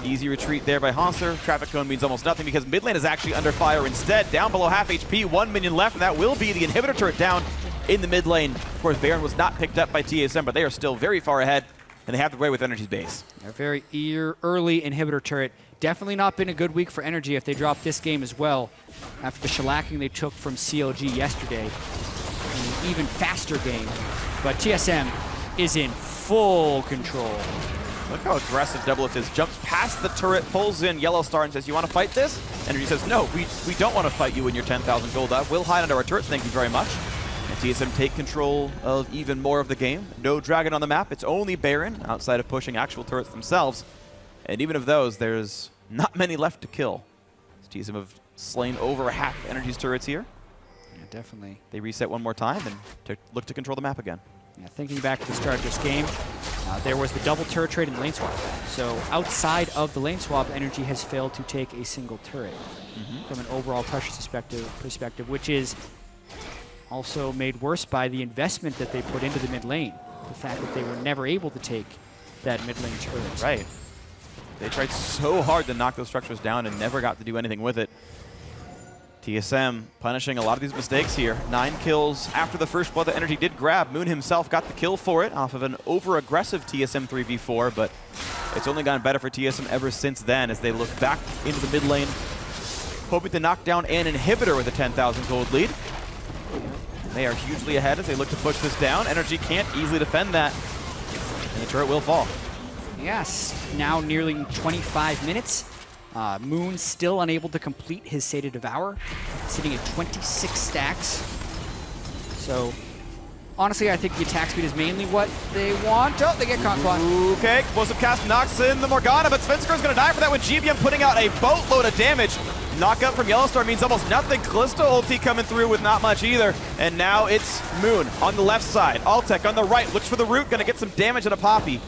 Speaker 1: Easy retreat there by Hanser. Traffic cone means almost nothing because mid lane is actually under fire instead. Down below half HP, 1 minion left, and that will be the inhibitor turret down in the mid lane. Of course, Baron was not picked up by TSM, but they are still very far ahead, and they have the way with NRG's base.
Speaker 2: A very early inhibitor turret. Definitely not been a good week for NRG if they drop this game as well after the shellacking they took from CLG yesterday. An even faster game, but TSM is in full control.
Speaker 1: Look how aggressive Doublelift is. Jumps past the turret, pulls in Yellowstar and says, you want to fight this? NRG says, no, we don't want to fight you in your 10,000 gold up. We'll hide under our turrets, thank you very much. And TSM take control of even more of the game. No Dragon on the map. It's only Baron, outside of pushing actual turrets themselves. And even of those, there's not many left to kill. TSM have slain over half NRG's turrets here.
Speaker 2: Yeah, definitely.
Speaker 1: They reset one more time and look to control the map again.
Speaker 2: Yeah, thinking back to the start of this game, there was the double turret trade and lane swap. So outside of the lane swap, NRG has failed to take a single turret from an overall pressure perspective, which is also made worse by the investment that they put into the mid lane. The fact that they were never able to take that mid lane turret.
Speaker 1: Right. They tried so hard to knock those structures down and never got to do anything with it. TSM punishing a lot of these mistakes here. 9 kills after the first blood that NRG did grab. Moon himself got the kill for it off of an over-aggressive TSM 3v4, but it's only gotten better for TSM ever since then as they look back into the mid lane, hoping to knock down an inhibitor with a 10,000 gold lead. They are hugely ahead as they look to push this down. NRG can't easily defend that, and the turret will fall.
Speaker 2: Yes, now nearly 25 minutes. Moon still unable to complete his Seder Devour, sitting at 26 stacks. So, honestly, I think the attack speed is mainly what they want. Oh, they get caught.
Speaker 1: Okay, explosive cast knocks in the Morgana, but Svensker is going to die for that with GBM putting out a boatload of damage. Knockup from Yellowstar means almost nothing. Callisto ulti coming through with not much either. And now it's Moon on the left side. Altec on the right, looks for the root, going to get some damage at a Poppy.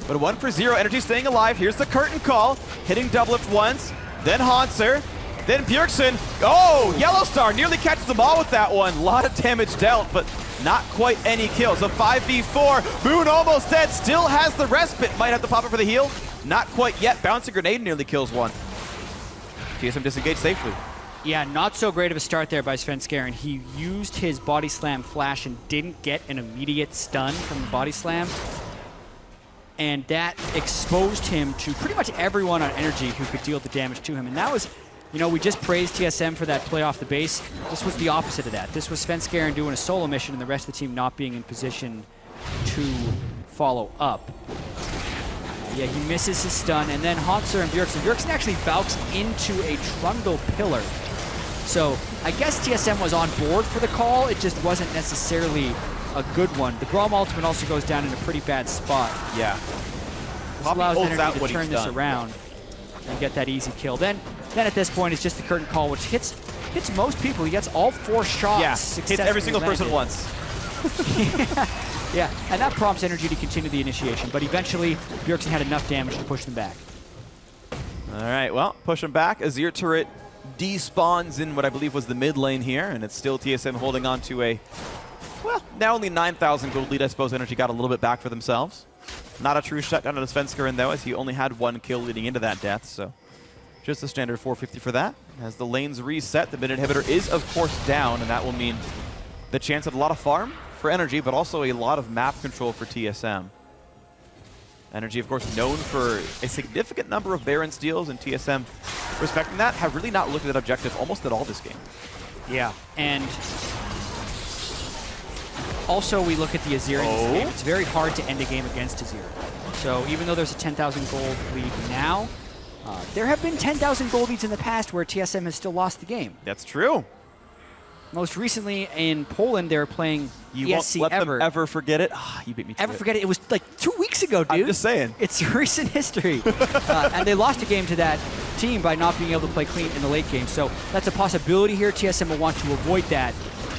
Speaker 1: But 1 for 0, Energy staying alive. Here's the curtain call, hitting Doublelift once, then Hanser, then Bjergsen. Oh, Yellowstar nearly catches them all with that one. A lot of damage dealt, but not quite any kills. A 5v4, Moon almost dead, still has the respite. Might have to pop it for the heal. Not quite yet. Bouncing grenade nearly kills one. TSM disengaged safely.
Speaker 2: Yeah, not so great of a start there by Svensker, and he used his body slam flash and didn't get an immediate stun from the body slam. And that exposed him to pretty much everyone on Energy who could deal the damage to him. And that was, you know, we just praised TSM for that play off the base. This was the opposite of that. This was Svensker doing a solo mission and the rest of the team not being in position to follow up. Yeah, he misses his stun, and then Hanser and Bjergsen. Bjergsen actually valks into a Trundle pillar. So I guess TSM was on board for the call. It just wasn't necessarily a good one. The Grom ultimate also goes down in a pretty bad spot.
Speaker 1: Yeah.
Speaker 2: This allows Energy to turn this around and get that easy kill. Then at this point, it's just the curtain call, which hits most people. He gets all 4 shots.
Speaker 1: Yeah, hits every single person once.
Speaker 2: Yeah, and that prompts Energy to continue the initiation, but eventually Bjergsen had enough damage to push them back.
Speaker 1: All right, well, push them back. Azir turret despawns in what I believe was the mid lane here, and it's still TSM holding on to a, well, now only 9,000 gold lead. I suppose Energy got a little bit back for themselves. Not a true shutdown on the Svensker, though, as he only had 1 kill leading into that death, so just a standard 450 for that. As the lanes reset, the mid inhibitor is, of course, down, and that will mean the chance at a lot of farm for Energy, but also a lot of map control for TSM. Energy, of course, known for a significant number of Baron steals, and TSM, respecting that, have really not looked at that objective almost at all this game.
Speaker 2: Yeah, and also we look at the Azir in this game. It's very hard to end a game against Azir. So even though there's a 10,000 gold lead now, there have been 10,000 gold leads in the past where TSM has still lost the game.
Speaker 1: That's true.
Speaker 2: Most recently in Poland, they were playing
Speaker 1: You
Speaker 2: ESC
Speaker 1: won't let
Speaker 2: Ever.
Speaker 1: them ever forget it. You beat me to
Speaker 2: Ever
Speaker 1: it.
Speaker 2: forget it? It was like 2 weeks ago, dude.
Speaker 1: I'm just saying.
Speaker 2: It's recent history. And they lost a game to that team by not being able to play clean in the late game. So that's a possibility here. TSM will want to avoid that.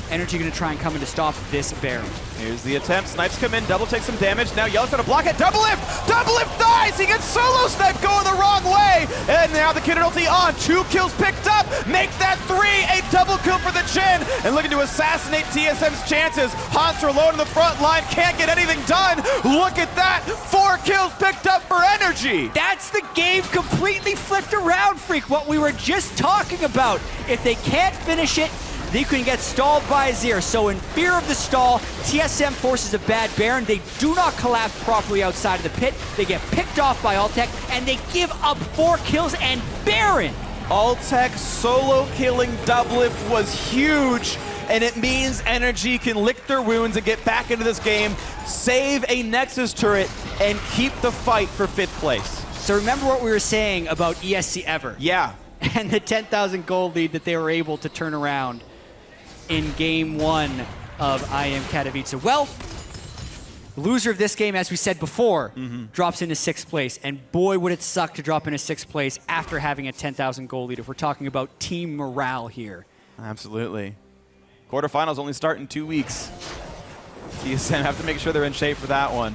Speaker 2: Energy going to try and come in to stop this Baron.
Speaker 1: Here's the attempt. Snipes come in. Double takes some damage. Now Yellow's going to block it. Doublelift! Doublelift dies! He gets solo snipe going the wrong way! And now the Kindred ulti on. 2 kills picked up. Make that 3. A double kill for the Chin. And looking to assassinate TSM's chances. Hanser alone in the front line. Can't get anything done. Look at that. 4 kills picked up for Energy.
Speaker 2: That's the game completely flipped around, Freak. What we were just talking about. If they can't finish it, they can get stalled by Azir. So in fear of the stall, TSM forces a bad Baron. They do not collapse properly outside of the pit. They get picked off by Altec, and they give up 4 kills and Baron.
Speaker 1: Altec solo killing Doublelift was huge, and it means Energy can lick their wounds and get back into this game, save a Nexus turret, and keep the fight for 5th place.
Speaker 2: So remember what we were saying about ESC Ever.
Speaker 1: Yeah.
Speaker 2: And the 10,000 gold lead that they were able to turn around in game 1 of IM Katowice. Well, the loser of this game, as we said before, drops into 6th place. And boy, would it suck to drop into 6th place after having a 10,000 gold lead if we're talking about team morale here.
Speaker 1: Absolutely. Quarterfinals only start in 2 weeks. TSM have to make sure they're in shape for that one.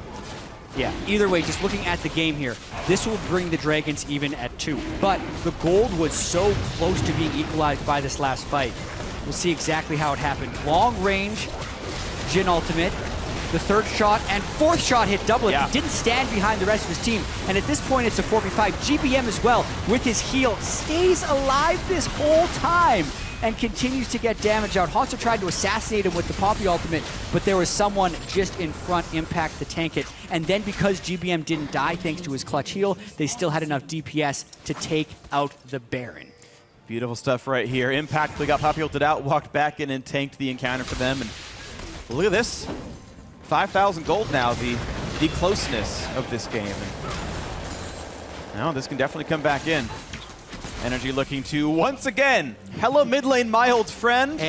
Speaker 2: Yeah, either way, just looking at the game here, this will bring the Dragons even at 2. But the gold was so close to being equalized by this last fight. We'll see exactly how it happened. Long range, Jhin ultimate, the 3rd shot and 4th shot hit Doublelift.
Speaker 1: Yeah.
Speaker 2: He didn't stand behind the rest of his team. And at this point, it's a 4v5. GBM as well, with his heal, stays alive this whole time and continues to get damage out. Hanser tried to assassinate him with the Poppy ultimate, but there was someone just in front, Impact, to tank it. And then because GBM didn't die thanks to his clutch heal, they still had enough DPS to take out the Baron.
Speaker 1: Beautiful stuff right here. Impact, they got Poppy ulted out, walked back in and tanked the encounter for them. And look at this. 5,000 gold now, the closeness of this game. And now this can definitely come back in. NRG looking to, once again, hello mid lane, my old friend.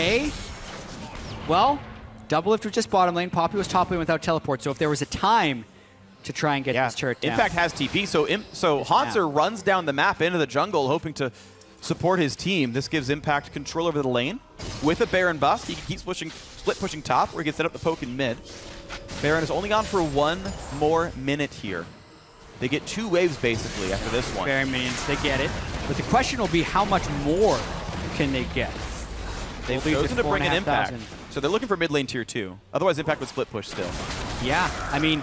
Speaker 2: Well, Doublelift was just bottom lane. Poppy was top lane without teleport. So if there was a time to try and get this turret down.
Speaker 1: Impact has TP, so Hauntzer runs down the map into the jungle, hoping to support his team. This gives Impact control over the lane. With a Baron buff, he keeps pushing, split pushing top, where he can set up the poke in mid. Baron is only on for 1 more minute here. They get 2 waves, basically, after this one.
Speaker 2: Baron minions, they get it. But the question will be, how much more can they get?
Speaker 1: They've chosen to bring in Impact. So they're looking for mid lane tier 2. Otherwise, Impact would split push still.
Speaker 2: Yeah, I mean,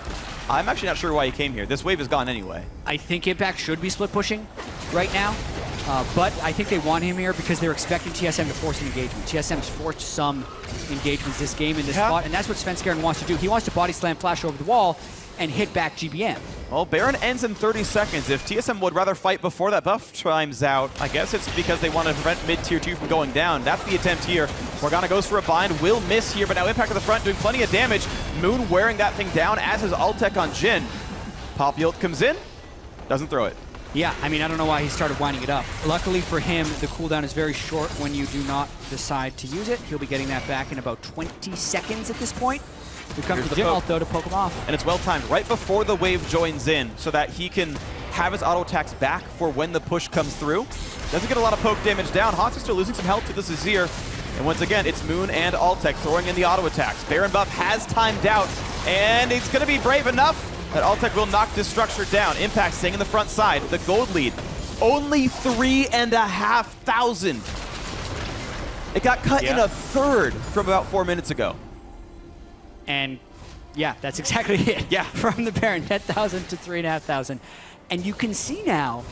Speaker 1: I'm actually not sure why he came here. This wave is gone anyway.
Speaker 2: I think Impact should be split pushing right now. But I think they want him here because they're expecting TSM to force an engagement. TSM's forced some engagements this game in this spot, and that's what FLICKR wants to do. He wants to body slam Flash over the wall and hit back GBM.
Speaker 1: Well, Baron ends in 30 seconds. If TSM would rather fight before that buff time's out, I guess it's because they want to prevent mid tier 2 from going down. That's the attempt here. Morgana goes for a bind, will miss here, but now Impact at the front doing plenty of damage. Moon wearing that thing down, as is Altec on Jhin. Poppy ult comes in, doesn't throw it.
Speaker 2: Yeah, I mean, I don't know why he started winding it up. Luckily for him, the cooldown is very short when you do not decide to use it. He'll be getting that back in about 20 seconds at this point. Here comes the Jhin ult, though, to poke him off.
Speaker 1: And it's well timed, right before the wave joins in, so that he can have his auto attacks back for when the push comes through. Doesn't get a lot of poke damage down. Hauntzer's still losing some health to the Azir. And once again, it's Moon and Altec throwing in the auto attacks. Baron buff has timed out, and it's going to be brave enough that Altec will knock this structure down. Impact staying in the front side. The gold lead, only 3,500. It got cut in a third from about 4 minutes ago.
Speaker 2: And yeah, that's exactly it.
Speaker 1: Yeah.
Speaker 2: From the Baron, 10,000 to 3,500. And you can see now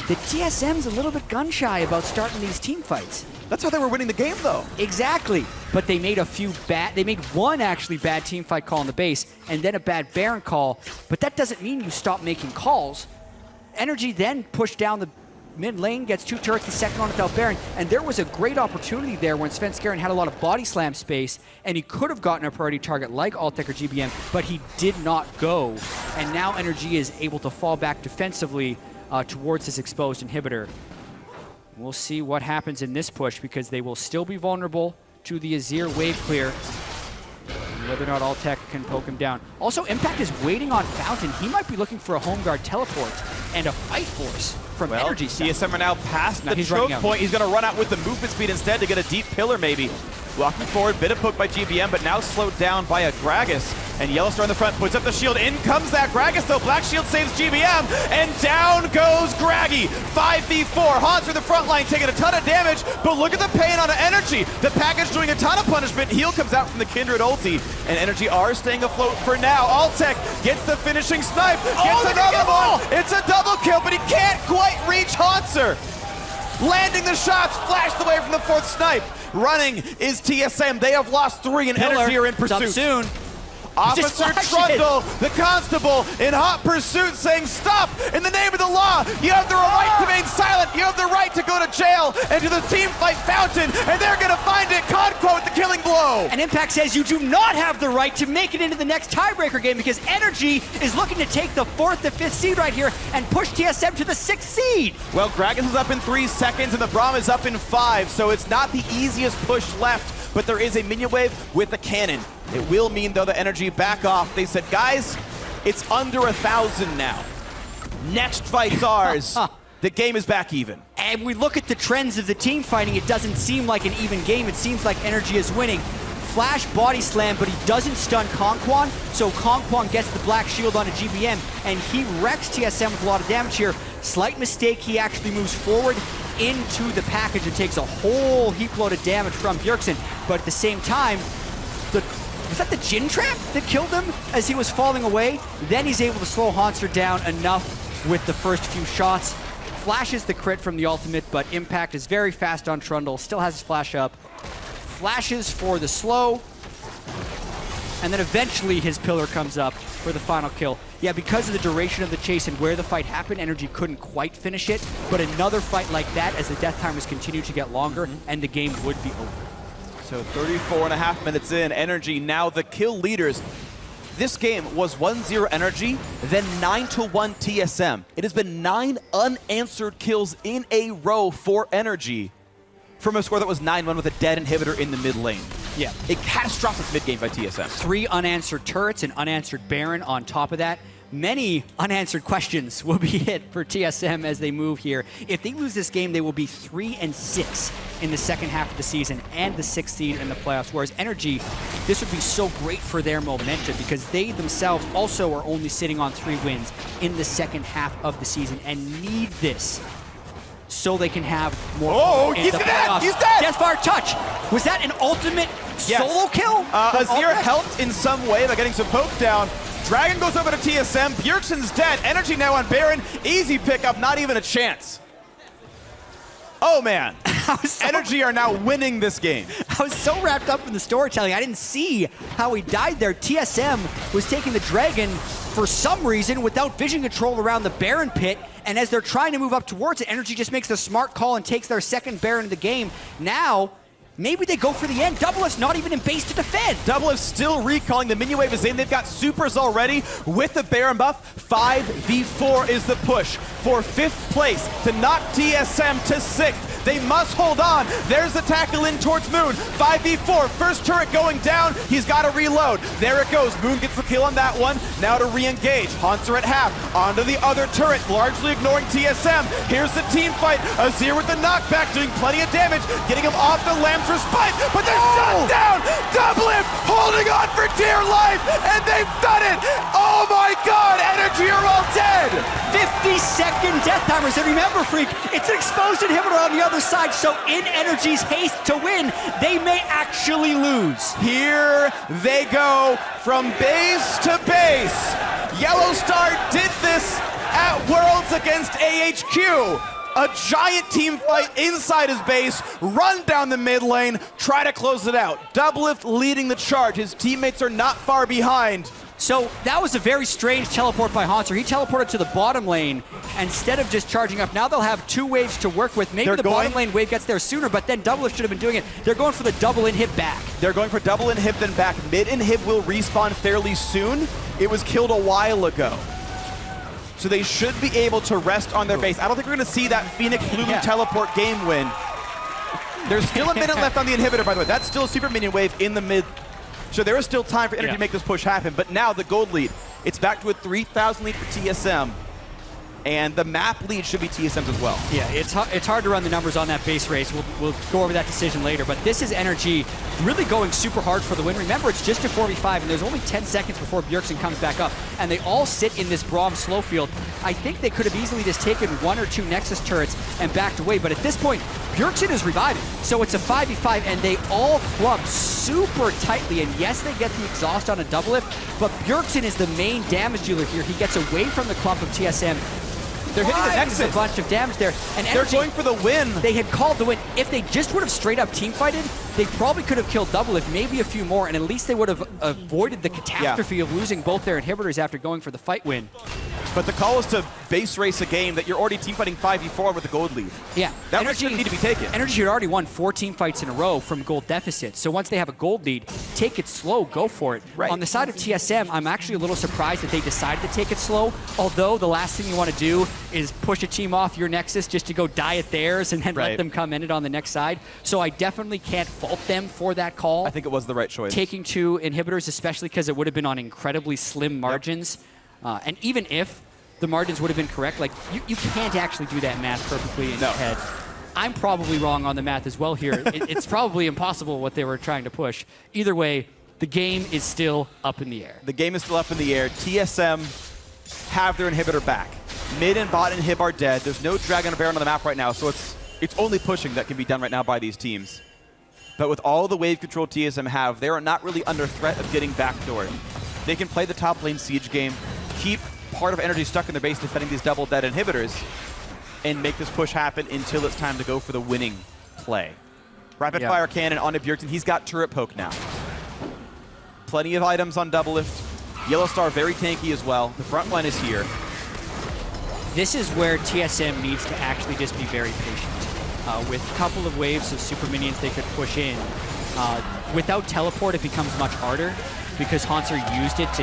Speaker 2: that TSM's a little bit gun shy about starting these team fights.
Speaker 1: That's how they were winning the game, though.
Speaker 2: Exactly. But they made they made one actually bad team fight call on the base, and then a bad Baron call. But that doesn't mean you stop making calls. NRG then pushed down the mid lane, gets 2 turrets, the second one without Baron, and there was a great opportunity there when FLICKR had a lot of body slam space, and he could have gotten a priority target like Altec or GBM, but he did not go. And now NRG is able to fall back defensively towards this exposed inhibitor. We'll see what happens in this push because they will still be vulnerable to the Azir wave clear. And whether or not Altec can poke him down. Also, Impact is waiting on Fountain. He might be looking for a home guard teleport and a fight force from NRG.
Speaker 1: TSM are now past the choke point. He's going to run out with the movement speed instead to get a deep pillar maybe. Walking forward, bit of poke by GBM, but now slowed down by a Gragas. And Yellowstar in the front puts up the shield. In comes that Gragas, though. Black Shield saves GBM, and down goes Graggy. 5v4. Haunter the front line taking a ton of damage, but look at the pain on NRG. The package doing a ton of punishment. Heal comes out from the Kindred ulti, and NRG are staying afloat for now. Altec gets the finishing snipe, gets another one. It's a double kill, but he can't quite reach Haunter. Landing the shots, flashed away from the 4th snipe. Running is TSM. They have lost 3, and NRG are in pursuit.
Speaker 2: Up soon.
Speaker 1: Officer Trundle, the constable, in hot pursuit saying, stop, in the name of the law, you have the right to remain silent, you have the right to go to jail, and to the team fight Fountain, and they're gonna find it, Conquo with the killing blow.
Speaker 2: And Impact says you do not have the right to make it into the next tiebreaker game because NRG is looking to take the 4th to 5th seed right here and push TSM to the 6th seed.
Speaker 1: Well, Gragas is up in 3 seconds, and the Braum is up in 5, so it's not the easiest push left, but there is a minion wave with a cannon. It will mean, though, the NRG back off. They said, guys, it's under 1,000 now. Next fight's ours. The game is back even.
Speaker 2: And we look at the trends of the team fighting, it doesn't seem like an even game. It seems like NRG is winning. Flash body slam, but he doesn't stun Conquan, so Conquan gets the black shield onto GBM, and he wrecks TSM with a lot of damage here. Slight mistake, he actually moves forward into the package and takes a whole heap load of damage from Bjergsen, but at the same time, was that the Jhin trap that killed him as he was falling away? Then he's able to slow Hauntzner down enough with the first few shots. Flashes the crit from the ultimate, but Impact is very fast on Trundle, still has his flash up. Flashes for the slow, and then eventually his pillar comes up for the final kill. Yeah, because of the duration of the chase and where the fight happened, NRG couldn't quite finish it, but another fight like that as the death timers continue to get longer, and the game would be over.
Speaker 1: So 34.5 minutes in, NRG now the kill leaders. This game was 1-0 NRG, then 9-1 TSM. It has been 9 unanswered kills in a row for NRG from a score that was 9-1 with a dead inhibitor in the mid lane.
Speaker 2: Yeah.
Speaker 1: A catastrophic mid game by TSM.
Speaker 2: 3 unanswered turrets, an unanswered Baron on top of that. Many unanswered questions will be hit for TSM as they move here. If they lose this game, they will be 3-6 in the second half of the season and the 6th seed in the playoffs. Whereas NRG, this would be so great for their momentum because they themselves also are only sitting on 3 wins in the second half of the season and need this so they can have more.
Speaker 1: Oh,
Speaker 2: in
Speaker 1: he's
Speaker 2: the
Speaker 1: dead!
Speaker 2: playoffs.
Speaker 1: He's dead!
Speaker 2: Deathfire touch! Was that an ultimate
Speaker 1: Yes.
Speaker 2: solo kill?
Speaker 1: Azir helped in some way by getting some poke down. Dragon goes over to TSM. Bjergsen's dead. NRG now on Baron. Easy pickup, not even a chance. Oh man. NRG are now winning this game.
Speaker 2: I was so wrapped up in the storytelling, I didn't see how he died there. TSM was taking the Dragon for some reason without vision control around the Baron pit, and as they're trying to move up towards it, NRG just makes the smart call and takes their second Baron of the game. Now, maybe they go for the end. Doublelift's not even in base to defend.
Speaker 1: Doublelift still recalling. The minion wave is in. They've got supers already with the Baron buff. 5v4 is the push for 5th place to knock TSM to 6th. They must hold on. There's the tackle in towards Moon. 5v4, first turret going down. He's got to reload. There it goes. Moon gets the kill on that one. Now to re-engage. Haunter at half. Onto the other turret, largely ignoring TSM. Here's the team fight. Azir with the knockback, doing plenty of damage, getting him off the Lamb's respite, but they're shut down. Doublelift holding on for dear life, and they've done it. Oh my God, NRG are all dead.
Speaker 2: 50-second death timers, and remember, Freak, it's an exposed inhibitor on the other side, so in NRG's haste to win, they may actually lose.
Speaker 1: Here they go from base to base. Yellowstar did this at Worlds against AHQ. A giant team fight inside his base, run down the mid lane, try to close it out. Doublelift leading the charge. His teammates are not far behind.
Speaker 2: So that was a very strange teleport by Haunter. He teleported to the bottom lane instead of just charging up. Now they'll have 2 waves to work with. Maybe the bottom lane wave gets there sooner, but then Doublelift should have been doing it. They're going for the double inhib back.
Speaker 1: They're going for double inhib then back. Mid inhib will respawn fairly soon. It was killed a while ago. So they should be able to rest on their base. I don't think we're going to see that Phoenix Lulu teleport game win. There's still a minute left on the inhibitor, by the way. That's still a super minion wave in the mid. So there is still time for NRG to make this push happen. But now the gold lead. It's back to a 3,000 lead for TSM. And the map lead should be TSM's as well.
Speaker 2: Yeah, it's hard to run the numbers on that base race. We'll go over that decision later. But this is NRG really going super hard for the win. Remember, it's just a 4v5, and there's only 10 seconds before Bjergsen comes back up. And they all sit in this Braum slow field. I think they could have easily just taken 1 or 2 Nexus turrets and backed away. But at this point, Bjergsen is reviving. So it's a 5v5, and they all clump super tightly. And yes, they get the exhaust on a Doublelift, but Bjergsen is the main damage dealer here. He gets away from the clump of TSM.
Speaker 1: They're hitting the Nexus.
Speaker 2: A bunch of damage there. And
Speaker 1: they're going for the win.
Speaker 2: They had called the win. If they just would have straight up team fighted, they probably could have killed Doublelift, maybe a few more, and at least they would have avoided the catastrophe of losing both their inhibitors after going for the fight win.
Speaker 1: But the call is to base race a game that you're already team fighting 5v4 with the gold lead.
Speaker 2: Yeah.
Speaker 1: That risk didn't need to be taken.
Speaker 2: NRG had already won 4 team fights in a row from gold deficit. So once they have a gold lead, take it slow, go for it.
Speaker 1: Right.
Speaker 2: On the side of TSM, I'm actually a little surprised that they decided to take it slow, although the last thing you want to do is push a team off your Nexus just to go die at theirs and then let them come in it on the next side. So I definitely can't fault them for that call.
Speaker 1: I think it was the right choice.
Speaker 2: Taking 2 inhibitors, especially because it would have been on incredibly slim margins. And even if the margins would have been correct, like you can't actually do that math perfectly in your head. I'm probably wrong on the math as well here. It's probably impossible what they were trying to push. Either way, the game is still up in the air.
Speaker 1: The game is still up in the air. TSM have their inhibitor back. Mid and bot inhib are dead. There's no Dragon or Baron on the map right now, so it's only pushing that can be done right now by these teams. But with all the wave control TSM have, they are not really under threat of getting backdoored. They can play the top lane siege game, keep part of NRG stuck in their base defending these double dead inhibitors, and make this push happen until it's time to go for the winning play. Rapid fire cannon onto Bjergsen. He's got turret poke now. Plenty of items on Doublelift. Yellowstar very tanky as well. The front line is here.
Speaker 2: This is where TSM needs to actually just be very patient. With a couple of waves of super minions they could push in. Without teleport, it becomes much harder because Haunter used it to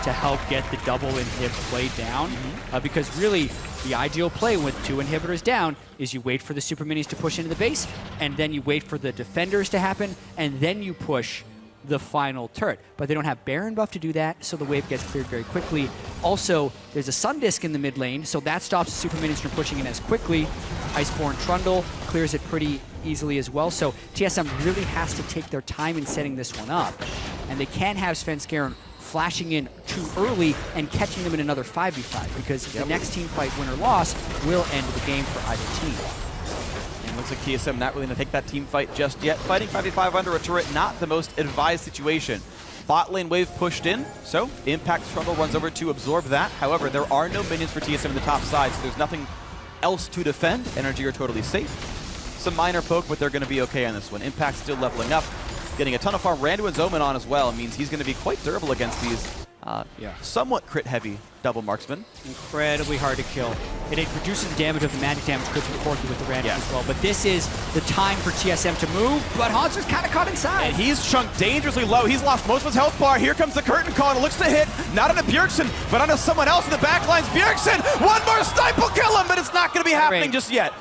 Speaker 2: to help get the double inhib play down. Because really, the ideal play with 2 inhibitors down is you wait for the super minis to push into the base, and then you wait for the defenders to happen, and then you push the final turret. But they don't have Baron buff to do that, so the wave gets cleared very quickly. Also, there's a Sun Disc in the mid lane, so that stops the super minions from pushing in as quickly. Iceborne Trundle clears it pretty easily as well, so TSM really has to take their time in setting this one up. And they can't have SvenSkaren flashing in too early and catching them in another 5v5, because the next team fight, win or loss, will end the game for either team.
Speaker 1: And looks like TSM not willing to take that team fight just yet. Fighting 5v5 under a turret, not the most advised situation. Bot lane wave pushed in, so Impact Trundle runs over to absorb that. However, there are no minions for TSM in the top side, so there's nothing else to defend. NRG are totally safe. Some minor poke, but they're going to be okay on this one. Impact still leveling up. Getting a ton of farm. Randuin's Omen on as well means he's going to be quite durable against these somewhat crit-heavy double marksmen.
Speaker 2: Incredibly hard to kill. It reduces the damage of the magic damage crits from Corki with the Randuin as well. But this is the time for TSM to move, but Hanser's kind of caught inside.
Speaker 1: And he's chunked dangerously low. He's lost most of his health bar. Here comes the curtain call, and it looks to hit, not onto Bjergsen, but onto someone else in the back lines. Bjergsen, one more snipe will kill him, but it's not going to be happening just yet.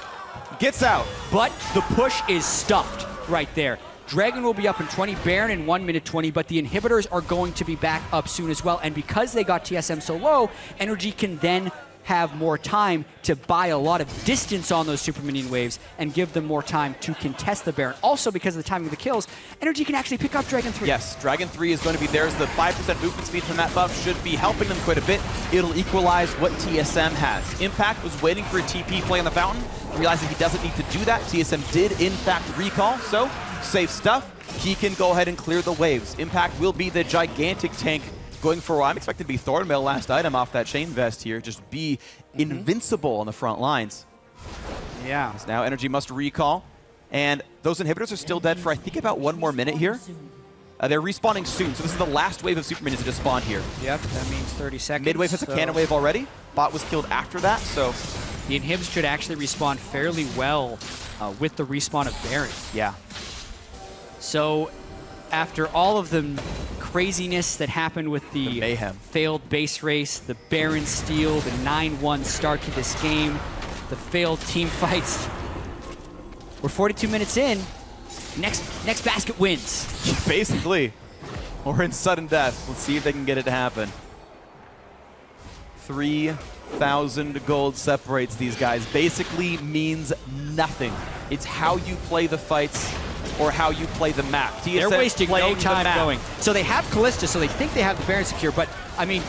Speaker 1: Gets out.
Speaker 2: But the push is stuffed right there. Dragon will be up in 20, Baron in 1 minute 20, but the inhibitors are going to be back up soon as well. And because they got TSM so low, NRG can then have more time to buy a lot of distance on those super minion waves and give them more time to contest the Baron. Also, because of the timing of the kills, NRG can actually pick up Dragon 3.
Speaker 1: Yes, Dragon 3 is going to be theirs. The 5% movement speed from that buff should be helping them quite a bit. It'll equalize what TSM has. Impact was waiting for a TP play on the fountain, realizing he doesn't need to do that. TSM did, in fact, recall, so safe stuff. He can go ahead and clear the waves. Impact will be the gigantic tank going for, I'm expected to be Thornmail, last item off that chain vest here. Just be invincible on the front lines.
Speaker 2: Yeah.
Speaker 1: Now NRG must recall. And those inhibitors are still dead for, I think, about 1 more minute here. They're respawning soon, so this is the last wave of super minions that just spawned here.
Speaker 2: Yep, that means 30 seconds.
Speaker 1: Midwave has a cannon wave already. Bot was killed after that, so
Speaker 2: the inhibs should actually respawn fairly well with the respawn of Baron.
Speaker 1: yeah.
Speaker 2: So after all of the craziness that happened with the
Speaker 1: mayhem,
Speaker 2: failed base race, the Baron steal, the 9-1 start to this game, the failed team fights, we're 42 minutes in. Next basket wins.
Speaker 1: Basically. Or in sudden death. Let's see if they can get it to happen. 3,000 gold separates these guys. Basically means nothing. It's how you play the fights or how you play the map. TSM
Speaker 2: They're wasting no time
Speaker 1: the
Speaker 2: going. So they have Callista, so they think they have the Baron secure, but I mean,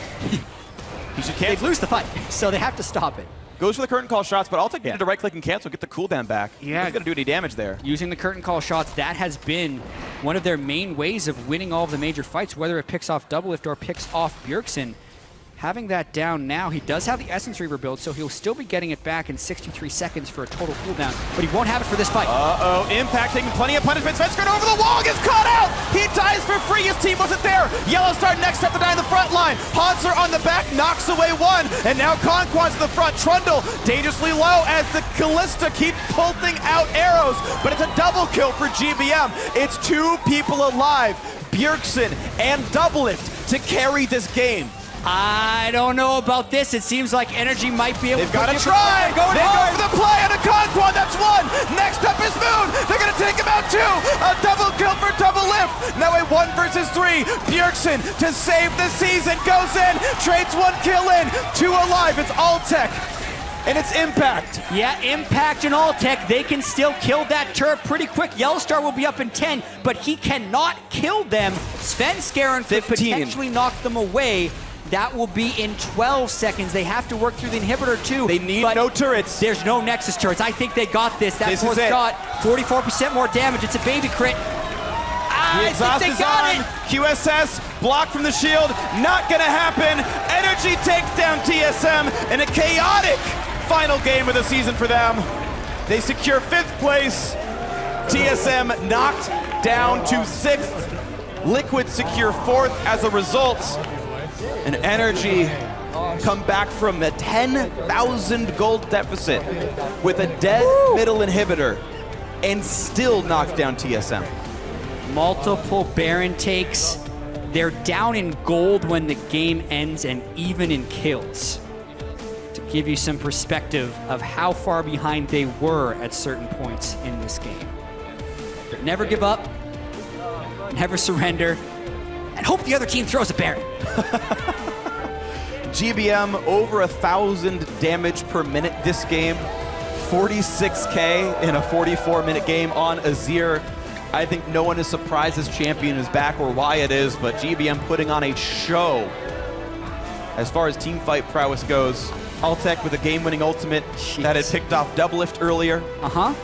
Speaker 2: they'd lose the fight, so they have to stop it.
Speaker 1: Goes for the curtain call shots, but I'll take it to right click and cancel, get the cooldown back.
Speaker 2: Yeah.
Speaker 1: Not going to do any damage there.
Speaker 2: Using the curtain call shots, that has been one of their main ways of winning all of the major fights, whether it picks off Doublelift or picks off Bjergsen. Having that down now, he does have the Essence Reaver build, so he'll still be getting it back in 63 seconds for a total cooldown, but he won't have it for this fight.
Speaker 1: Uh-oh, Impact taking plenty of punishment. SvenSkaren over the wall, gets caught out! He dies for free, his team wasn't there! Yellowstar next up to die in the front line. Hanser on the back, knocks away one, and now Conquan's in the front. Trundle dangerously low as the Callista keep pulling out arrows, but it's a double kill for GBM. It's 2 people alive, Bjergsen and Doublelift, to carry this game.
Speaker 2: I don't know about this. It seems like NRG might be able
Speaker 1: They've got to try. They go for the play on a Conquan. That's 1. Next up is Moon. They're going to take him out 2. A double kill for Doublelift. Now a 1 versus 3. Bjergsen to save the season goes in. Trades 1 kill in. 2 alive. It's Alltech. And it's Impact.
Speaker 2: Yeah, Impact and Alltech, they can still kill that turret pretty quick. Yellowstar will be up in 10, but he cannot kill them. SvenSkaren could potentially knock them away. That will be in 12 seconds. They have to work through the inhibitor too.
Speaker 1: They need no turrets.
Speaker 2: There's no Nexus turrets. I think they got this. That fourth shot, 44% more damage. It's a baby crit.
Speaker 1: The exhaust is on. QSS blocked from the shield. Not gonna happen. NRG takes down TSM in a chaotic final game of the season for them. They secure 5th place. TSM knocked down to 6th. Liquid secure 4th as a result. And NRG come back from a 10,000 gold deficit with a dead middle inhibitor and still knock down TSM.
Speaker 2: Multiple Baron takes. They're down in gold when the game ends and even in kills. To give you some perspective of how far behind they were at certain points in this game. Never give up, never surrender, and hope the other team throws a Baron.
Speaker 1: GBM over 1,000 damage per minute this game. 46K in a 44-minute game on Azir. I think no one is surprised this champion is back or why it is, but GBM putting on a show. As far as team fight prowess goes, Altec with a game-winning ultimate that had picked off Doublelift earlier.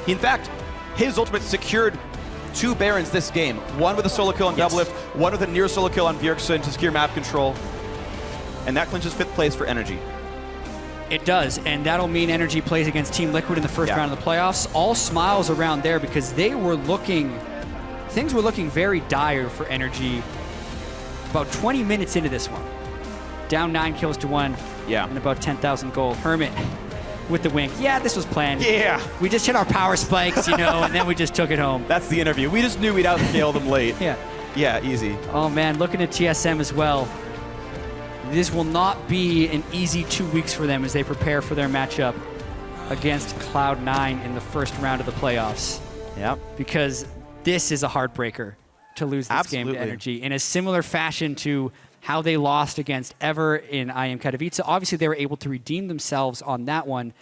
Speaker 1: In fact, his ultimate secured 2 Barons this game. One with a solo kill on Doublelift, one with a near solo kill on Bjergsen to secure map control. And that clinches 5th place for NRG.
Speaker 2: It does, and that'll mean NRG plays against Team Liquid in the first round of the playoffs. All smiles around there because they were looking, things were looking very dire for NRG about 20 minutes into this one. Down 9 kills to 1 and about 10,000 gold. Hermit with the wink. Yeah, this was planned.
Speaker 1: Yeah.
Speaker 2: We just hit our power spikes, you know, and then we just took it home.
Speaker 1: That's the interview. We just knew we'd outscale them late. Yeah, easy.
Speaker 2: Oh man, looking at TSM as well. This will not be an easy 2 weeks for them as they prepare for their matchup against Cloud9 in the first round of the playoffs. Because this is a heartbreaker to lose this game to NRG in a similar fashion to how they lost against Ever in IM Katowice. Obviously, they were able to redeem themselves on that one.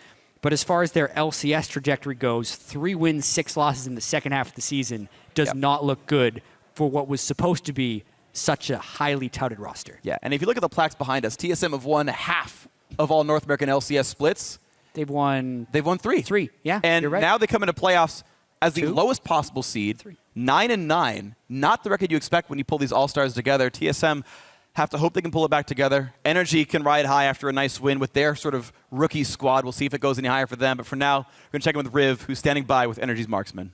Speaker 2: But as far as their LCS trajectory goes, 3 wins, 6 losses in the second half of the season does not look good for what was supposed to be such a highly touted roster.
Speaker 1: Yeah, and if you look at the plaques behind us, TSM have won half of all North American LCS splits.
Speaker 2: They've won
Speaker 1: 3.
Speaker 2: 3, yeah.
Speaker 1: And
Speaker 2: you're right.
Speaker 1: now they come into playoffs as the lowest possible seed. 9-9, not the record you expect when you pull these all-stars together. TSM have to hope they can pull it back together. NRG can ride high after a nice win with their sort of rookie squad. We'll see if it goes any higher for them. But for now, we're going to check in with Riv, who's standing by with NRG's marksman.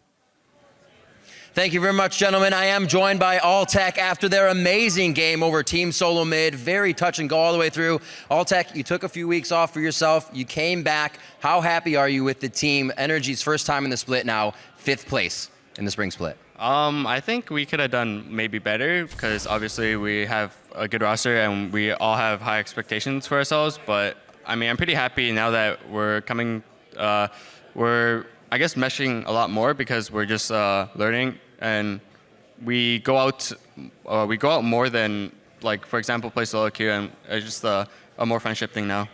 Speaker 4: Thank you very much, gentlemen. I am joined by Altec after their amazing game over Team Solo Mid. Very touch and go all the way through. Altec, you took a few weeks off for yourself. You came back. How happy are you with the team? NRG's first time in the split now, 5th place in the spring split.
Speaker 5: I think we could have done maybe better because obviously we have a good roster and we all have high expectations for ourselves. But I mean, I'm pretty happy now that we're coming, we're, I guess, meshing a lot more because we're just learning. And we go out more than, like, for example, play solo queue, and it's just a more friendship thing now.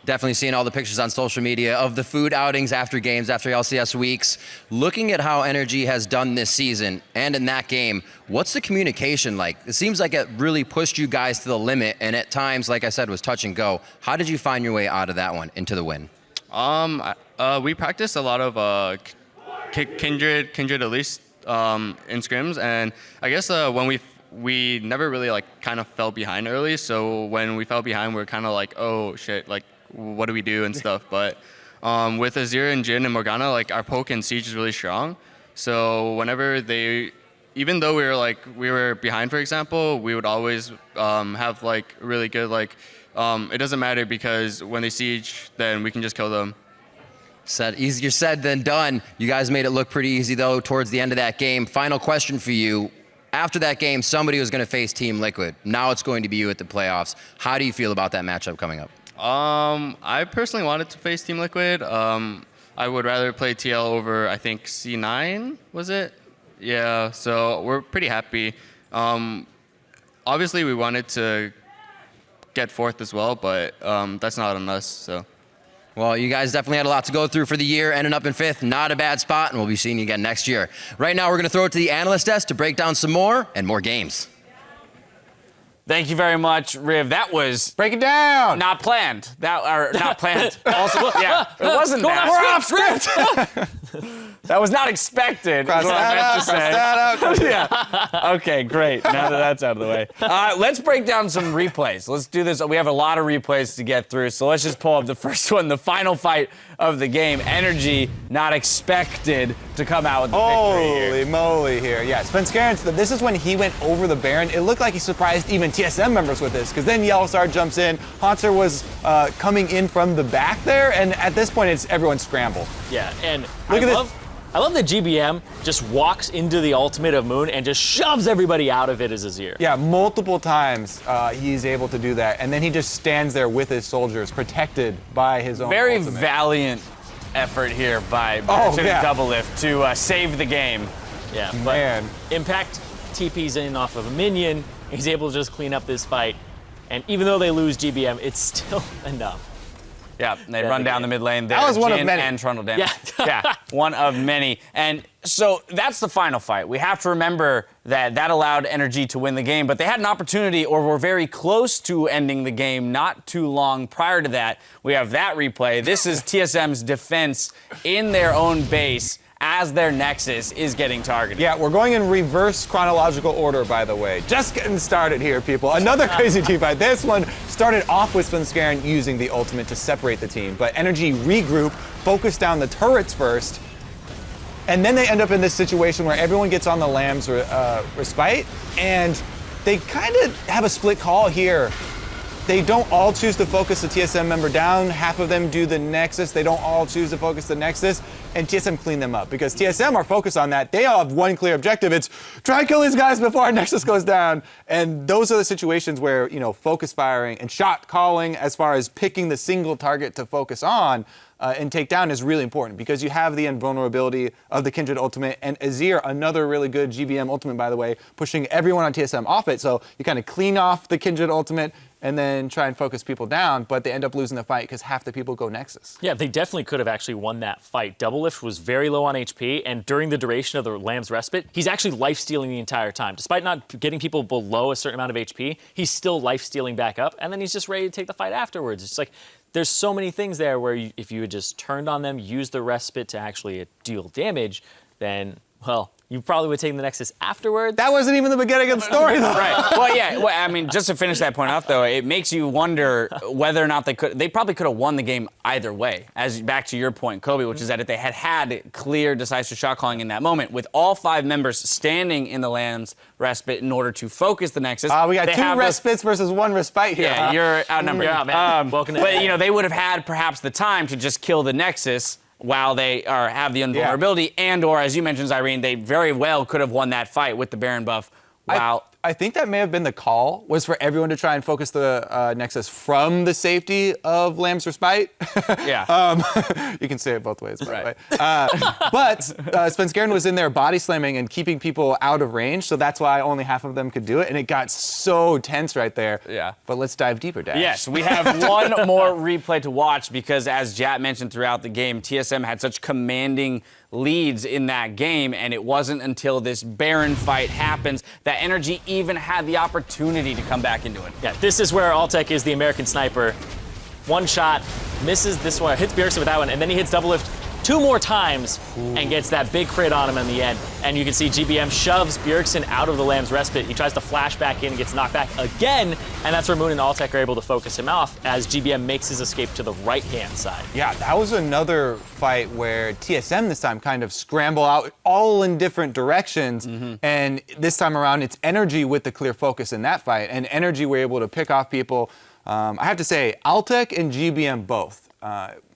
Speaker 4: Definitely seeing all the pictures on social media of the food outings after games, after LCS weeks. Looking at how NRG has done this season and in that game, what's the communication like? It seems like it really pushed you guys to the limit, and at times, like I said, was touch and go. How did you find your way out of that one into the win?
Speaker 5: We practiced a lot of Kindred at least. In scrims, and I guess when we never really like kind of fell behind early, so when we fell behind we were kind of like, oh shit, like what do we do and stuff. But with Azir and Jhin and Morgana, like our poke and siege is really strong, so whenever they, even though we were behind, for example, we would always have like really good like it doesn't matter because when they siege then we can just kill them.
Speaker 4: Easier said than done. You guys made it look pretty easy, though, towards the end of that game. Final question for you. After that game, somebody was going to face Team Liquid. Now it's going to be you at the playoffs. How do you feel about that matchup coming up?
Speaker 5: I personally wanted to face Team Liquid. I would rather play TL over, I think, C9, was it? Yeah, so we're pretty happy. Obviously, we wanted to get 4th as well, but that's not on us, so.
Speaker 4: Well, you guys definitely had a lot to go through for the year, ending up in 5th. Not a bad spot, and we'll be seeing you again next year. Right now, we're going to throw it to the analyst desk to break down some more and more games.
Speaker 6: Thank you very much, Riv. That was
Speaker 7: break it down.
Speaker 6: Not planned. Not planned. Also, yeah, it wasn't
Speaker 7: We're off
Speaker 6: script. That was not expected.
Speaker 7: Cross that out.
Speaker 6: Yeah. Okay, great. Now that that's out of the way. Let's break down some replays. Let's do this. We have a lot of replays to get through, so let's just pull up the first one, the final fight of the game. NRG not expected to come out with the victory here.
Speaker 7: Holy moly here. Yes, FLICKR, this is when he went over the Baron. It looked like he surprised even TSM members with this, because then Yellowstar jumps in. Haunter was coming in from the back there, and at this point, it's everyone scramble.
Speaker 6: Yeah, and
Speaker 7: Look at this.
Speaker 8: I love that GBM just walks into the ultimate of Moon and just shoves everybody out of it as Azir.
Speaker 7: Yeah, multiple times he's able to do that, and then he just stands there with his soldiers, protected by his own
Speaker 6: Very
Speaker 7: ultimate.
Speaker 6: valiant effort here by Double Lift to save the game.
Speaker 8: Yeah,
Speaker 7: Man.
Speaker 8: but Impact TP's in off of a minion. He's able to just clean up this fight. And even though they lose GBM, it's still enough.
Speaker 6: Yeah, they run down the mid lane.
Speaker 7: That was one of many.
Speaker 6: And Trundle damage.
Speaker 8: Yeah.
Speaker 6: Yeah, one of many. And so that's the final fight. We have to remember that allowed NRG to win the game, but they had an opportunity or were very close to ending the game not too long prior to that. We have that replay. This is TSM's defense in their own base as their Nexus is getting targeted.
Speaker 7: Yeah, we're going in reverse chronological order, by the way. Just getting started here, people. Another crazy team fight. This one started off with FLICKR using the ultimate to separate the team, but NRG regroup, focus down the turrets first, and then they end up in this situation where everyone gets on the Lamb's respite, and they kind of have a split call here. They don't all choose to focus the TSM member down. Half of them do the Nexus. They don't all choose to focus the Nexus, and TSM clean them up because TSM are focused on that. They all have one clear objective. It's try and kill these guys before our Nexus goes down. And those are the situations where, focus firing and shot calling as far as picking the single target to focus on and take down is really important because you have the invulnerability of the Kindred ultimate and Azir, another really good GBM ultimate, by the way, pushing everyone on TSM off it. So you kind of clean off the Kindred ultimate and then try and focus people down, but they end up losing the fight because half the people go Nexus.
Speaker 8: Yeah, they definitely could have actually won that fight. Double Lift was very low on HP, and during the duration of the Lamb's Respite, he's actually life-stealing the entire time. Despite not getting people below a certain amount of HP, he's still life-stealing back up, and then he's just ready to take the fight afterwards. It's like, there's so many things there where if you had just turned on them, used the Respite to actually deal damage, then, well, you probably would take the Nexus afterwards.
Speaker 7: That wasn't even the beginning of the story, though.
Speaker 6: Right. Well, yeah. Well, I mean, just to finish that point off, though, it makes you wonder whether or not they probably could have won the game either way. As back to your point, Kobe, which is that if they had clear, decisive shot calling in that moment, with all 5 members standing in the Lamb's Respite in order to focus the Nexus.
Speaker 7: We got 2 respites versus 1 respite here.
Speaker 6: Yeah, you're outnumbered.
Speaker 8: Yeah, man. Welcome to
Speaker 6: but they would have had perhaps the time to just kill the Nexus while they have the invulnerability, and or, as you mentioned, Irene, they very well could have won that fight with the Baron buff. Wow.
Speaker 7: I think that may have been the call, was for everyone to try and focus the Nexus from the safety of Lamb's Respite.
Speaker 6: Yeah.
Speaker 7: You can say it both ways, by
Speaker 6: Right.
Speaker 7: the way. But FLICKR was in there body slamming and keeping people out of range, so that's why only half of them could do it, and it got so tense right there.
Speaker 6: Yeah.
Speaker 7: But let's dive deeper, Dash.
Speaker 6: Yes, we have one more replay to watch because, as Jat mentioned throughout the game, TSM had such commanding leads in that game, and it wasn't until this Baron fight happens that NRG even had the opportunity to come back into it.
Speaker 8: Yeah, this is where Altec is the American sniper. One shot, misses this one, hits Bjergsen with that one, and then he hits Double Lift 2 more times and gets that big crit on him in the end. And you can see GBM shoves Bjergsen out of the Lamb's Respite. He tries to flash back in and gets knocked back again, and that's where Moon and Altec are able to focus him off as GBM makes his escape to the right-hand side.
Speaker 7: Yeah, that was another fight where TSM this time kind of scramble out all in different directions. And this time around, it's NRG with the clear focus in that fight. And NRG were able to pick off people. I have to say, Altec and GBM both,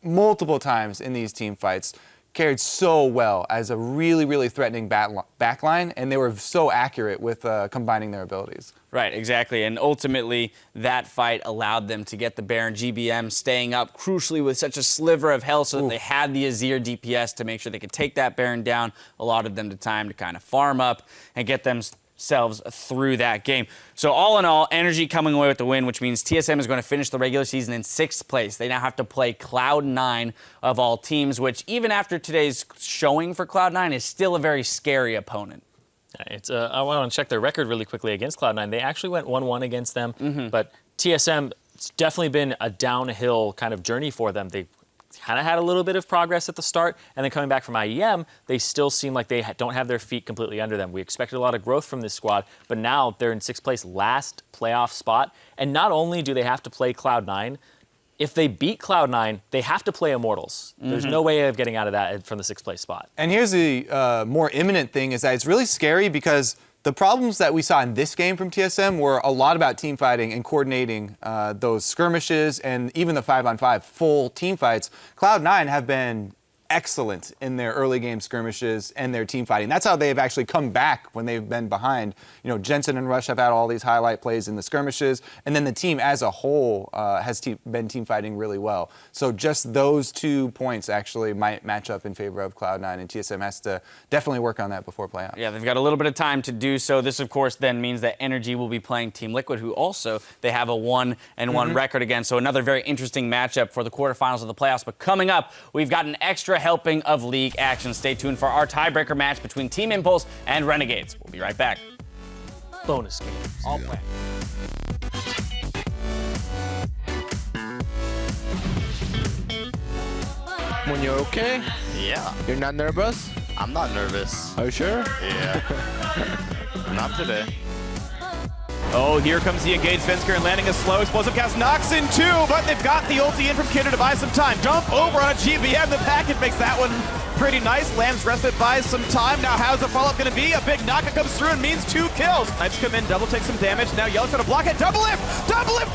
Speaker 7: multiple times in these team fights, carried so well as a really, really threatening backline, and they were so accurate with combining their abilities.
Speaker 6: Right, exactly. And ultimately, that fight allowed them to get the Baron. GBM staying up crucially with such a sliver of health so that they had the Azir DPS to make sure they could take that Baron down, allotted them the time to kind of farm up and get themselves through that game. So all in all, NRG coming away with the win, which means TSM is going to finish the regular season in 6th place. They now have to play Cloud9 of all teams, which even after today's showing for Cloud9 is still a very scary opponent.
Speaker 8: It's I want to check their record really quickly against Cloud9. They actually went 1-1 against them, but TSM, it's definitely been a downhill kind of journey for them. They kind of had a little bit of progress at the start, and then coming back from IEM, they still seem like they don't have their feet completely under them. We expected a lot of growth from this squad, but now they're in 6th place, last playoff spot, and not only do they have to play Cloud9, if they beat Cloud9, they have to play Immortals. There's no way of getting out of that from the 6th place spot.
Speaker 7: And here's the more imminent thing, is that it's really scary because the problems that we saw in this game from TSM were a lot about team fighting and coordinating those skirmishes and even the 5-on-5 full team fights. Cloud9 have been excellent in their early game skirmishes and their team fighting. That's how they've actually come back when they've been behind. You know, Jensen and Rush have had all these highlight plays in the skirmishes, and then the team as a whole has been team fighting really well. So just those 2 points actually might match up in favor of Cloud9, and TSM has to definitely work on that before playoffs.
Speaker 6: Yeah, they've got a little bit of time to do so. This, of course, then means that NRG will be playing Team Liquid, who also they have a 1-1 record against. So another very interesting matchup for the quarterfinals of the playoffs. But coming up, we've got an extra helping of league action. Stay tuned for our tiebreaker match between Team Impulse and Renegades. We'll be right back.
Speaker 8: Bonus games.
Speaker 6: All planned.
Speaker 9: When you're okay?
Speaker 10: Yeah,
Speaker 9: You're not nervous?
Speaker 10: I'm not nervous.
Speaker 9: Are you sure?
Speaker 10: Yeah. Not today.
Speaker 1: Oh, here comes the engaged Svenskeren landing a slow explosive cast, knocks in 2, but they've got the ulti in from Kidder to buy some time. Dump over on a GBM, the packet makes that one pretty nice. Lamb's respite buys some time. Now how's the follow-up going to be? A big knocker comes through and means 2 kills. Snipes come in, double takes some damage. Now Yellow's trying to block it. Double lift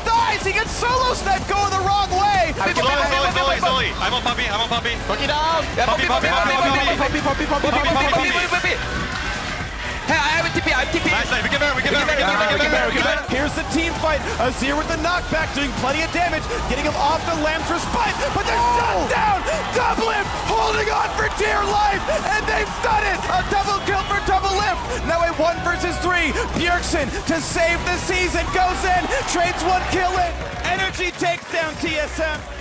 Speaker 1: dies! He gets solo snipe going the wrong way!
Speaker 10: Zoe. I'm on Puppy.
Speaker 9: Puppy down!
Speaker 10: Puppy.
Speaker 9: Hey, I have a TP,
Speaker 10: Nice, we get better.
Speaker 1: Here's the team fight. Azir with the knockback, doing plenty of damage, getting him off the Lamb's respite, but they're shut down! Double lift, holding on for dear life, and they've done it! A double kill for double lift! Now a 1 versus 3. Bjergsen to save the season goes in, trades 1 kill in. NRG takes down TSM.